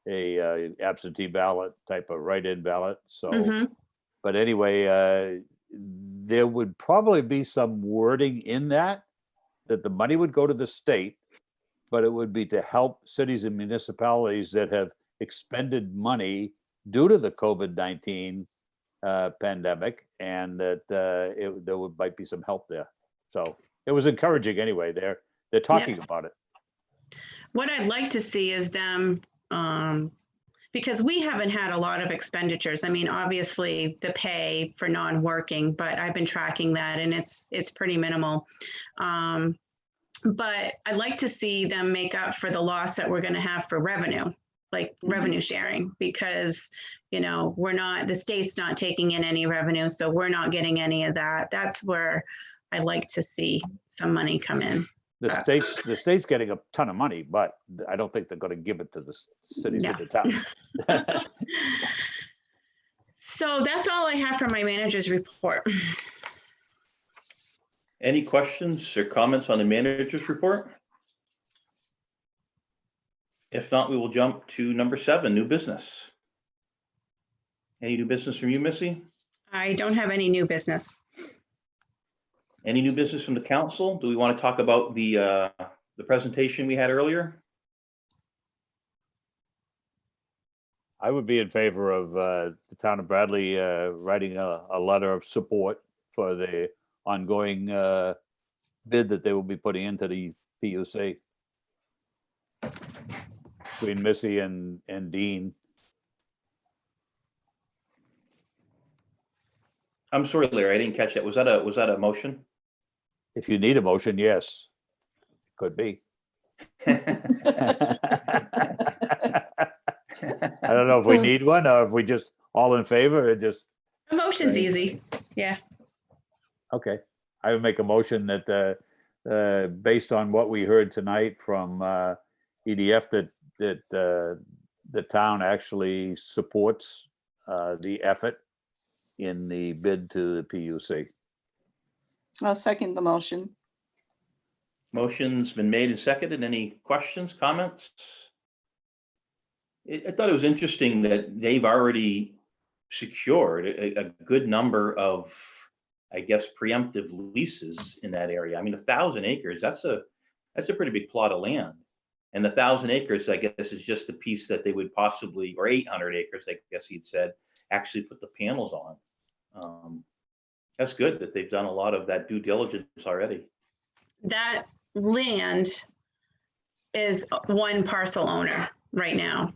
a absentee ballot type of write-in ballot. So, Mhm. but anyway, there would probably be some wording in that the money would go to the state, but it would be to help cities and municipalities that have expended money due to the COVID-19 pandemic, and that might be some help there. So it was encouraging anyway. They're talking about it. What I'd like to see is them, because we haven't had a lot of expenditures. I mean, obviously the pay for non-working, but I've been tracking that, and it's pretty minimal. But I'd like to see them make up for the loss that we're going to have for revenue, like revenue sharing, because, the state's not taking in any revenue, so we're not getting any of that. That's where I'd like to see some money come in. The state's getting a ton of money, but I don't think they're going to give it to the cities No. and the towns. So that's all I have for my manager's report. Any questions or comments on the manager's report? If not, we will jump to number 7, new business. Any new business from you, Missy? I don't have any new business. Any new business from the council? Do we want to talk about the presentation we had earlier? I would be in favor of the town of Bradley writing a letter of support for the ongoing bid that they will be putting into the PUC between Missy and Dean. I'm sorry, Larry, I didn't catch that. Was that a motion? If you need a motion, yes, could be. I don't know if we need one or if we just all in favor and just. A motion's Right. easy. Yeah. Okay, I would make a motion that based on what we heard tonight from EDF, that the town actually supports the effort in the bid to the PUC. I'll second the motion. Motion's been made and seconded. Any questions, comments? I thought it was interesting that they've already secured a good number of, I guess, preemptive leases in that area. I mean, 1,000 acres, that's a pretty big plot of land. And the 1,000 acres, I guess, is just the piece that they would possibly, or 800 acres, I guess he'd said, actually put the panels on. That's good that they've done a lot of that due diligence already. That land is one parcel owner right now.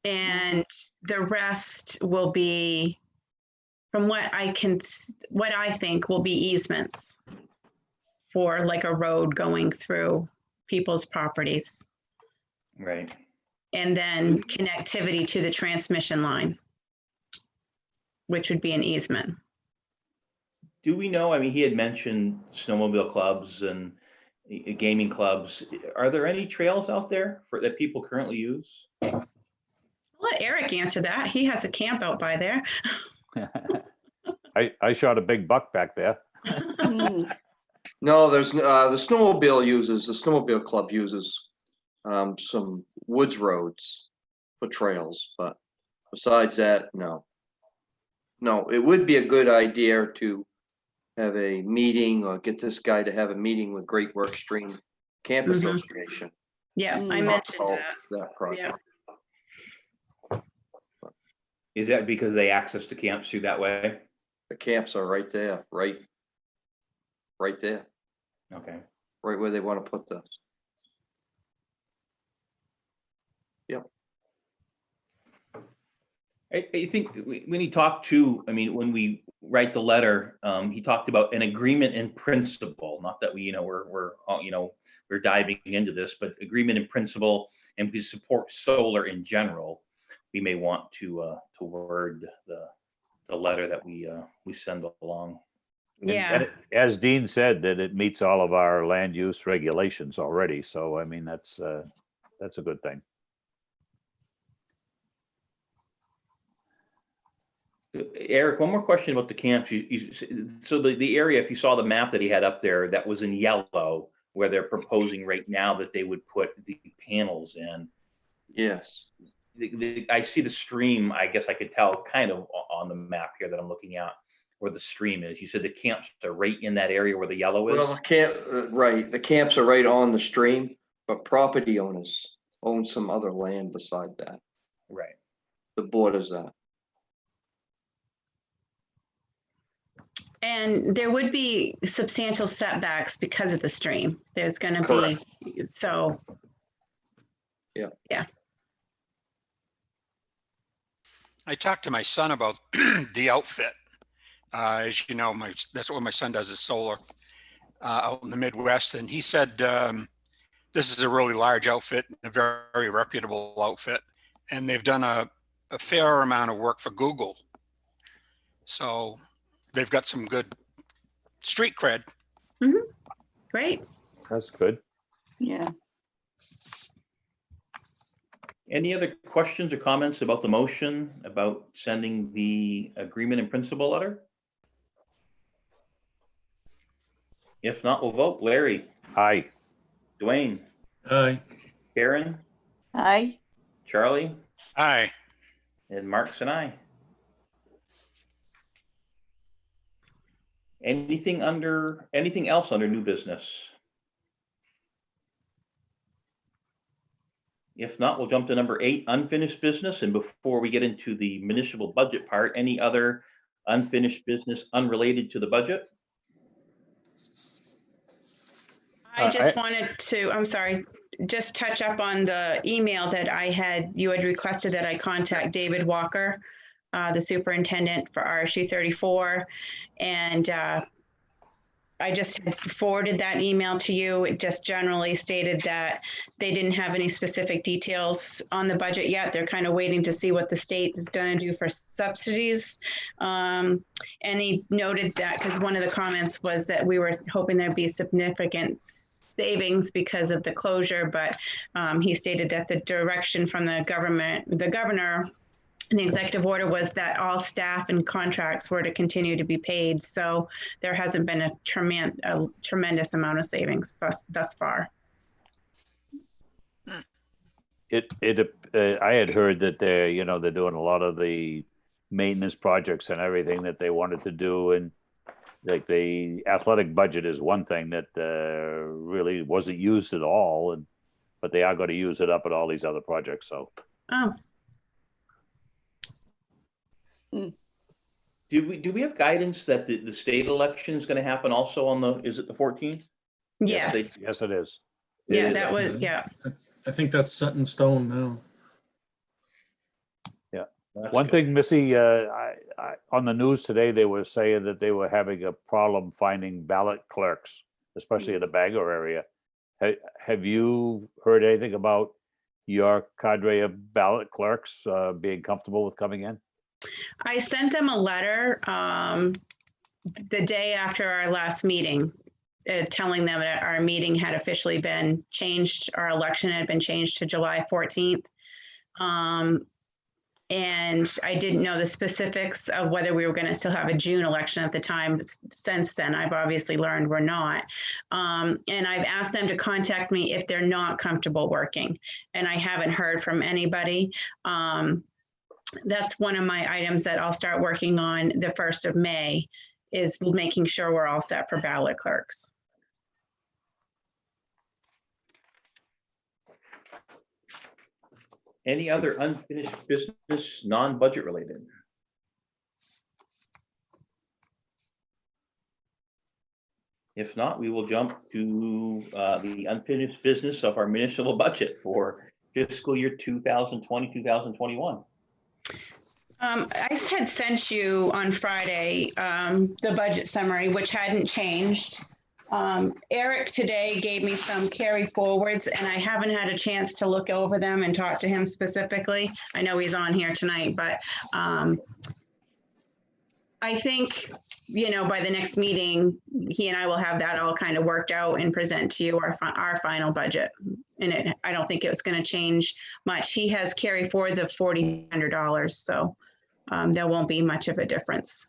And the rest will be, from what I think will be easements for like a road going through people's properties. Right. And then connectivity to the transmission line, which would be an easement. Do we know, I mean, he had mentioned snowmobile clubs and gaming clubs. Are there any trails out there that people currently use? I'll let Eric answer that. He has a camp out by there. I shot a big buck back there. No, there's, the snowmobile club uses some woods roads for trails, but besides that, no. No, it would be a good idea to have a meeting or get this guy to have a meeting with Great Work Stream Camp Association. Yeah, I talk mentioned about that. that project. Is that because they access the camps through that way? The camps are right there, right there, Okay. right where they want to put this. I think when he talked to, I mean, when we write the letter, he talked about an agreement in principle, not that we, we're diving into this, but agreement in principle, and we support solar in general. We may want to word the letter that we send along. Yeah. And as Dean said, that it meets all of our land use regulations already. So, I mean, that's a good thing. Eric, one more question about the camps. So the area, if you saw the map that he had up there, that was in yellow, where they're proposing right now that they would put the panels in. Yes. I see the stream, I guess I could tell kind of on the map here that I'm looking at where the stream is. You said the camps are right in that area where the yellow is? Well, the camps are right on the stream, but property owners own some other land beside that. Right. The borders that. And there would be substantial setbacks because of the stream. There's going to Correct. be, so. Yeah. Yeah. I talked to my son about the outfit. As you know, that's what my son does is solar out in the Midwest. And he said, this is a really large outfit, a very, very reputable outfit. And they've done a fair amount of work for Google. So they've got some good street cred. Mm-hmm. Great. That's good. Yeah. Any other questions or comments about the motion, about sending the agreement in principle letter? If not, we'll vote. Larry, Aye. Dwayne, Aye. Karen, Aye. Charlie, Aye. and Mark's and I. Anything else under new business? If not, we'll jump to number 8, unfinished business. And before we get into the municipal budget part, any other unfinished business unrelated to the budget? I just wanted to, I'm sorry, just touch up on the email that you had requested that I contact David Walker, the superintendent for RSU 34. And I just forwarded that email to you. It just generally stated that they didn't have any specific details on the budget yet. They're kind of waiting to see what the state is going to do for subsidies. And he noted that because one of the comments was that we were hoping there'd be significant savings because of the closure, but he stated that the direction from the governor, and the executive order was that all staff and contracts were to continue to be paid. So there hasn't been a tremendous amount of savings thus far. I had heard that they're doing a lot of the maintenance projects and everything that they wanted to do, and like the athletic budget is one thing that really wasn't used at all, and but they are going to use it up at all these other projects. So Oh, Do we have guidance that the state election is going to happen also on is it the 14th? yes. yes, it is. It Yeah, is, that okay. was, yeah. I think that's set in stone now. That's One good. thing, Missy, on the news today, they were saying that they were having a problem finding ballot clerks, especially in the Bangor area. Have you heard anything about your cadre of ballot clerks being comfortable with coming in? I sent them a letter the day after our last meeting, telling them that our meeting had officially been changed, our election had been changed to July 14th. And I didn't know the specifics of whether we were going to still have a June election at the time. Since then, I've obviously learned we're not. And I've asked them to contact me if they're not comfortable working. And I haven't heard from anybody. That's one of my items that I'll start working on the 1st of May, is making sure we're all set for ballot clerks. Any other unfinished business, non-budget related? If not, we will jump to the unfinished business of our municipal budget for fiscal year 2020, 2021. I had sent you on Friday the budget summary, which hadn't changed. Eric today gave me some carry forwards, and I haven't had a chance to look over them and talk to him specifically. I know he's on here tonight, but I think, you know, by the next meeting, he and I will have that all kind of worked out and present to you our final budget. And I don't think it's going to change much. He has carry forwards of $4,000, so there won't be much of a difference.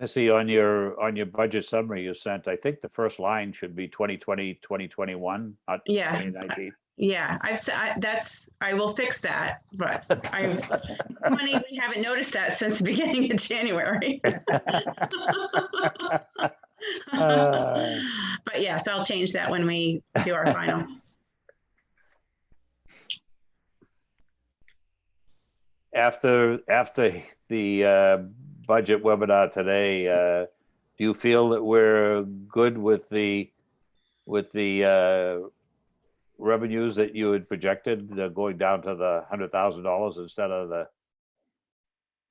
Missy, on your budget summary you sent, I think the first line should be 2020, 2021, not Yeah. 2019. Yeah, I will fix that, but funny, we haven't noticed that since the beginning of January. But yes, I'll change that when we do our final. After the budget webinar today, do you feel that we're good with the revenues that you had projected, going down to the $100,000 instead of the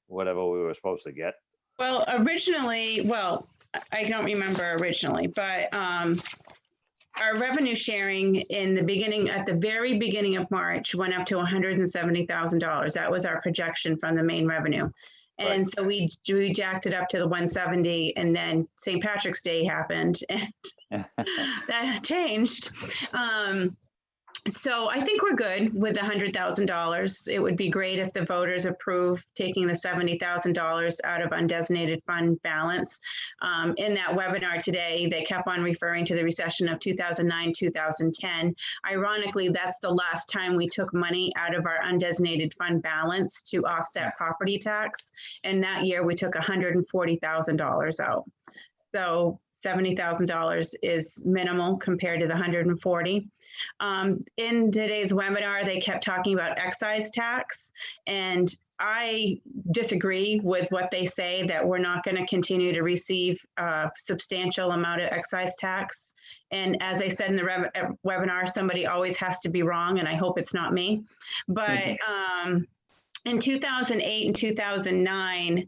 whatever we were supposed to get? Well, originally, I don't remember originally, but our revenue sharing at the very beginning of March went up to $170,000. That was our projection from the main revenue. And Right. so we jacked it up to the 170, and then St. Patrick's Day happened and that changed. So I think we're good with the $100,000. It would be great if the voters approve taking the $70,000 out of undesignated fund balance. In that webinar today, they kept on referring to the recession of 2009, 2010. Ironically, that's the last time we took money out of our undesignated fund balance to offset property tax. And that year we took $140,000 out. So $70,000 is minimal compared to the 140. In today's webinar, they kept talking about excise tax, and I disagree with what they say, that we're not going to continue to receive a substantial amount of excise tax. And as I said in the webinar, somebody always has to be wrong, and I hope it's not me. But in 2008 and 2009,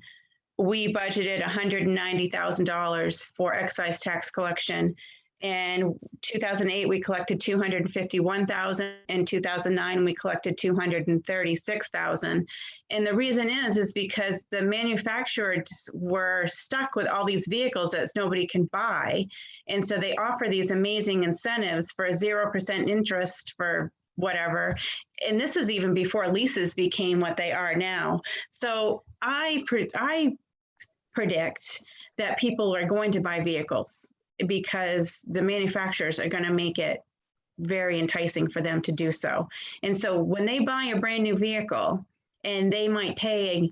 we budgeted $190,000 for excise tax collection. In 2008, we collected $251,000. In 2009, we collected $236,000. And the reason is because the manufacturers were stuck with all these vehicles that nobody can buy. And so they offer these amazing incentives for 0% interest for whatever. And this is even before leases became what they are now. So I predict that people are going to buy vehicles because the manufacturers are going to make it very enticing for them to do so. And so when they buy a brand new vehicle and they might pay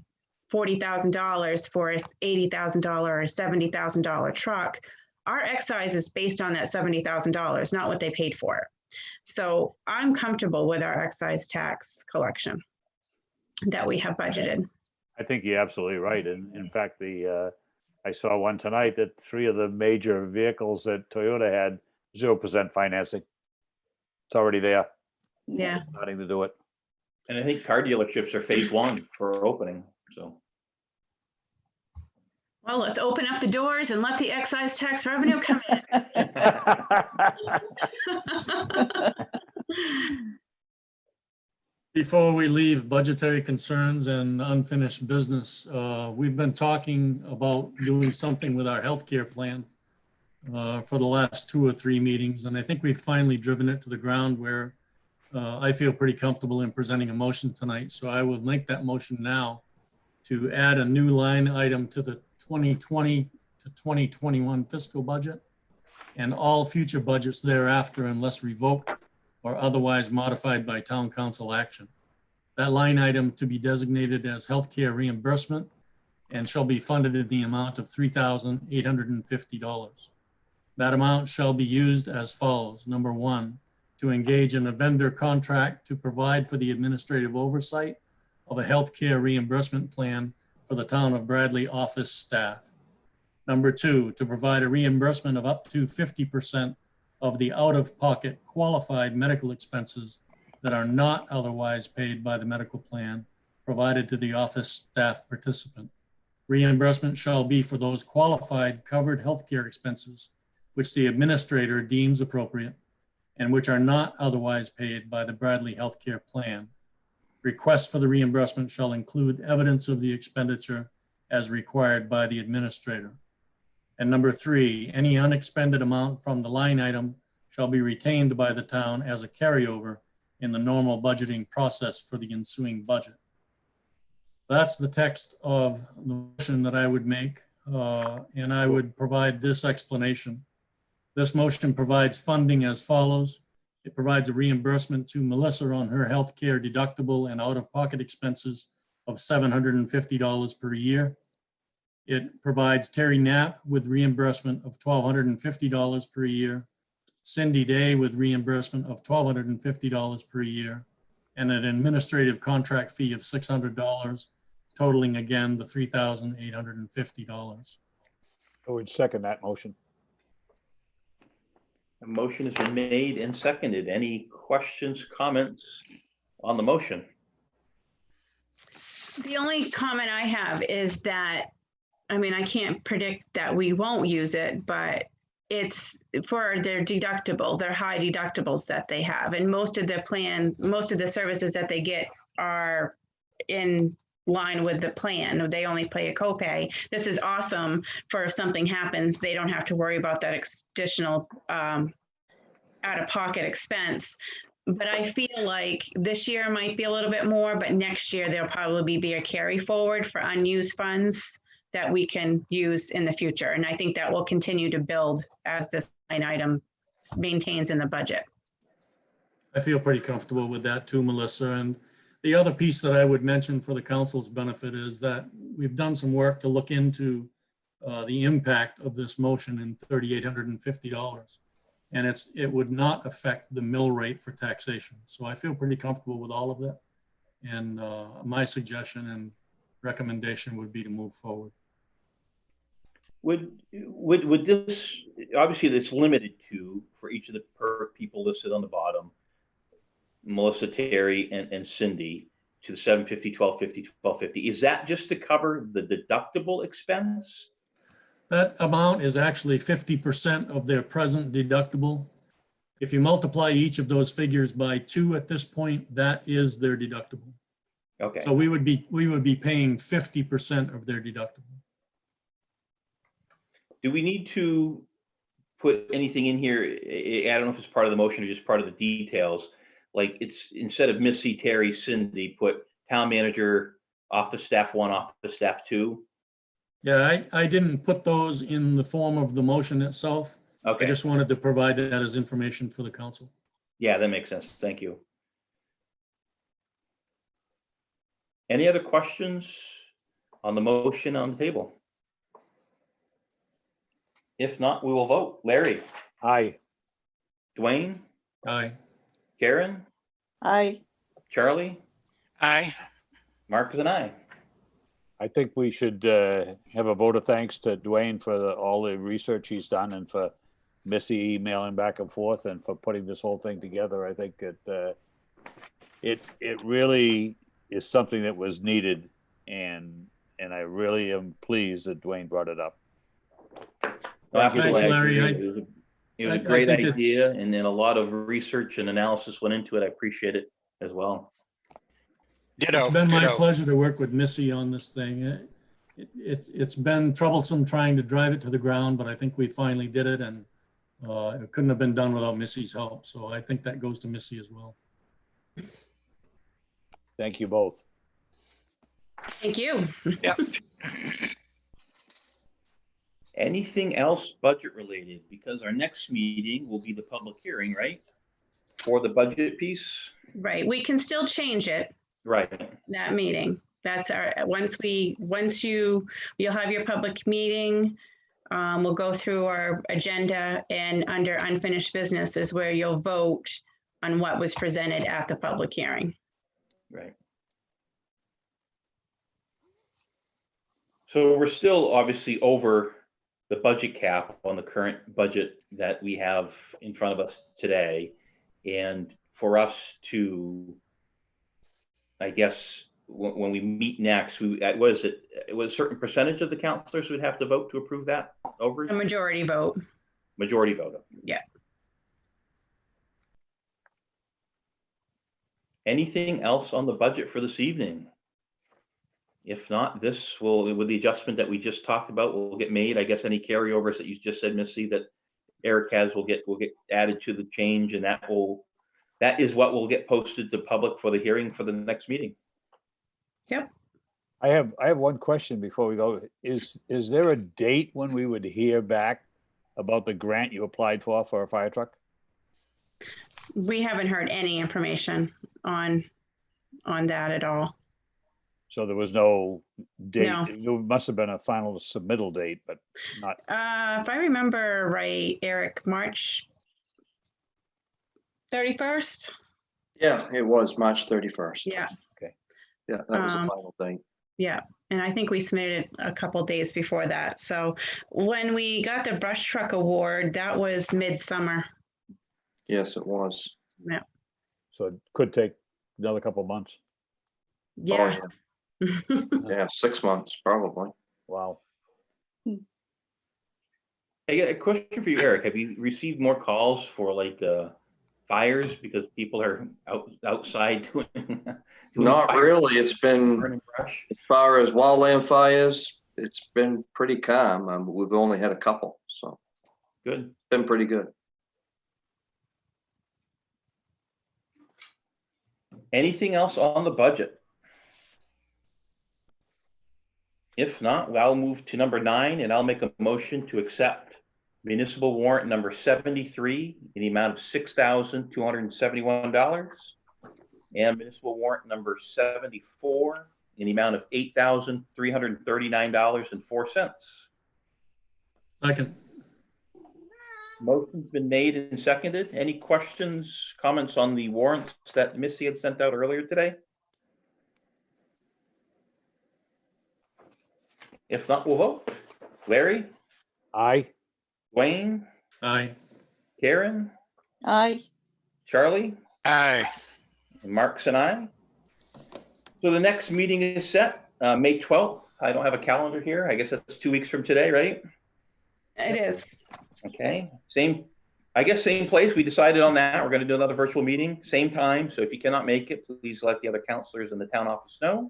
$40,000 for an $80,000 or $70,000 truck, our excise is based on that $70,000, not what they paid for it. So I'm comfortable with our excise tax collection that we have budgeted. I think you're absolutely right. And in fact, I saw one tonight that 3 of the major vehicles that Toyota had 0% financing. It's already there, Yeah. starting to do it. And I think car dealerships are phase 1 for opening, so. Well, let's open up the doors and let the excise tax revenue come in. Before we leave budgetary concerns and unfinished business, we've been talking about doing something with our healthcare plan for the last 2 or 3 meetings, and I think we've finally driven it to the ground where I feel pretty comfortable in presenting a motion tonight. So I will make that motion now to add a new line item to the 2020 to 2021 fiscal budget and all future budgets thereafter unless revoked or otherwise modified by town council action. That line item to be designated as healthcare reimbursement and shall be funded in the amount of $3,850. That amount shall be used as follows. Number 1, to engage in a vendor contract to provide for the administrative oversight of a healthcare reimbursement plan for the town of Bradley office staff. Number 2, to provide a reimbursement of up to 50% of the out-of-pocket qualified medical expenses that are not otherwise paid by the medical plan provided to the office staff participant. Reimbursement shall be for those qualified covered healthcare expenses which the administrator deems appropriate and which are not otherwise paid by the Bradley Healthcare Plan. Requests for the reimbursement shall include evidence of the expenditure as required by the administrator. And number 3, any unexpended amount from the line item shall be retained by the town as a carryover in the normal budgeting process for the ensuing budget. That's the text of the motion that I would make, and I would provide this explanation. This motion provides funding as follows. It provides a reimbursement to Melissa on her health care deductible and out-of-pocket expenses of $750 per year. It provides Terry Knapp with reimbursement of $1,250 per year, Cindy Day with reimbursement of $1,250 per year, and an administrative contract fee of $600, totaling again the $3,850. I would second that motion. A motion has been made and seconded. Any questions, comments on the motion? The only comment I have is that, I mean, I can't predict that we won't use it, but it's for their deductible, their high deductibles that they have. And most of the services that they get are in line with the plan. They only pay a copay. This is awesome for if something happens, they don't have to worry about that additional out-of-pocket expense. But I feel like this year might be a little bit more, but next year there'll probably be a carry forward for unused funds that we can use in the future. And I think that will continue to build as this line item maintains in the budget. I feel pretty comfortable with that too, Melissa. And the other piece that I would mention for the council's benefit is that we've done some work to look into the impact of this motion in $3,850. And it would not affect the mill rate for taxation. So I feel pretty comfortable with all of that. And my suggestion and recommendation would be to move forward. Would this, obviously it's limited to, for each of the people listed on the bottom, Melissa, Terry, and Cindy, to the $750, $1,250, $1,250. Is that just to cover the deductible expense? That amount is actually 50% of their present deductible. If you multiply each of those figures by 2 at this point, that is their deductible. Okay. So we would be paying 50% of their deductible. Do we need to put anything in here? I don't know if it's part of the motion or just part of the details. Like it's instead of Missy, Terry, Cindy, put town manager, office staff 1, office staff 2. Yeah, I didn't put those in the form of the motion itself. Okay. I just wanted to provide that as information for the council. Yeah, that makes sense. Thank you. Any other questions on the motion on the table? If not, we will vote. Larry? Aye. Dwayne? Aye. Karen, Aye. Charlie, Aye. Mark is an aye. I think we should have a vote of thanks to Dwayne for all the research he's done and for Missy emailing back and forth and for putting this whole thing together. I think it really is something that was needed, and I really am pleased that Dwayne brought it up. Thank you, Thanks, Dwayne. Larry. It was a I great think it's- idea, and then a lot of research and analysis went into it. I appreciate it as well. Ditto. It's been my ditto. pleasure to work with Missy on this thing. It's been troublesome trying to drive it to the ground, but I think we finally did it, and it couldn't have been done without Missy's help. So I think that goes to Missy as well. Thank you both. Thank you. Yep. Anything else budget related? Because our next meeting will be the public hearing, right? For the budget piece? Right, we can still change it, Right. that meeting. That's our, you'll have your public meeting. We'll go through our agenda, and under unfinished business is where you'll vote on what was presented at the public hearing. Right. So we're still obviously over the budget cap on the current budget that we have in front of us today. And for us to, I guess, when we meet next, it was a certain percentage of the councilors would have to vote to approve that over? A majority vote. Majority vote. Yeah. Anything else on the budget for this evening? If not, this will, with the adjustment that we just talked about, will get made. I guess any carryovers that you just said, Missy, that Eric has will get added to the change, and that is what will get posted to public for the hearing for the next meeting. Yep. I have one question before we go. Is there a date when we would hear back about the grant you applied for a fire truck? We haven't heard any information on that at all. So there was no date. No. There must have been a final submittal date, but not. If I remember right, Eric, March 31st? Yeah, it was March 31st. Yeah, Yeah, that was the Um, final date. yeah. And I think we submitted a couple days before that. So when we got the brush truck award, that was midsummer. Yes, it was. So it could take another couple months. Oh, Yeah. Yeah, 6 months, probably. Wow. I got a question for you, Eric. Have you received more calls for like fires because people are outside doing Not fire really. It's been, burning brush? as far as wildland fires, it's been pretty calm. We've only had a couple, so Good. it's been pretty good. Anything else on the budget? If not, I'll move to number 9, and I'll make a motion to accept municipal warrant number 73 in the amount of $6,271, and municipal warrant number 74 in the amount of $8,339.04. Second. Motion's been made and seconded. Any questions, comments on the warrants that Missy had sent out earlier today? If not, we'll vote. Larry, Aye. Wayne, Aye. Karen, Aye. Charlie, Aye. and Mark's and I. So the next meeting is set, May 12th. I don't have a calendar here. I guess that's 2 weeks from today, right? It is. Okay, same place. We decided on that. We're going to do another virtual meeting, same time. So if you cannot make it, please let the other counselors in the town office know.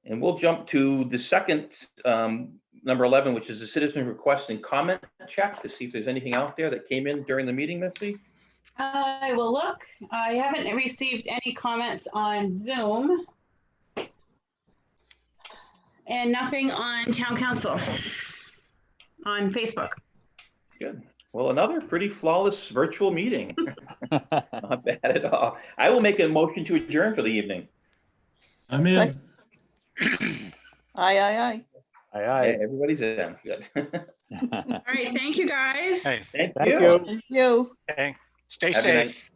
And we'll jump to the second, number 11, which is a citizen request and comment check to see if there's anything out there that came in during the meeting, Missy. I will look. I haven't received any comments on Zoom. And nothing on town council on Facebook. Good. Well, another pretty flawless virtual meeting. Not bad at all. I will make a motion to adjourn for the evening. I'm in. Aye, aye, aye. Aye, Yeah, aye. everybody's in. Good. All right, thank you, guys. Hey, Thank Thank you. you. Thank you. hey, stay Have a good night. safe.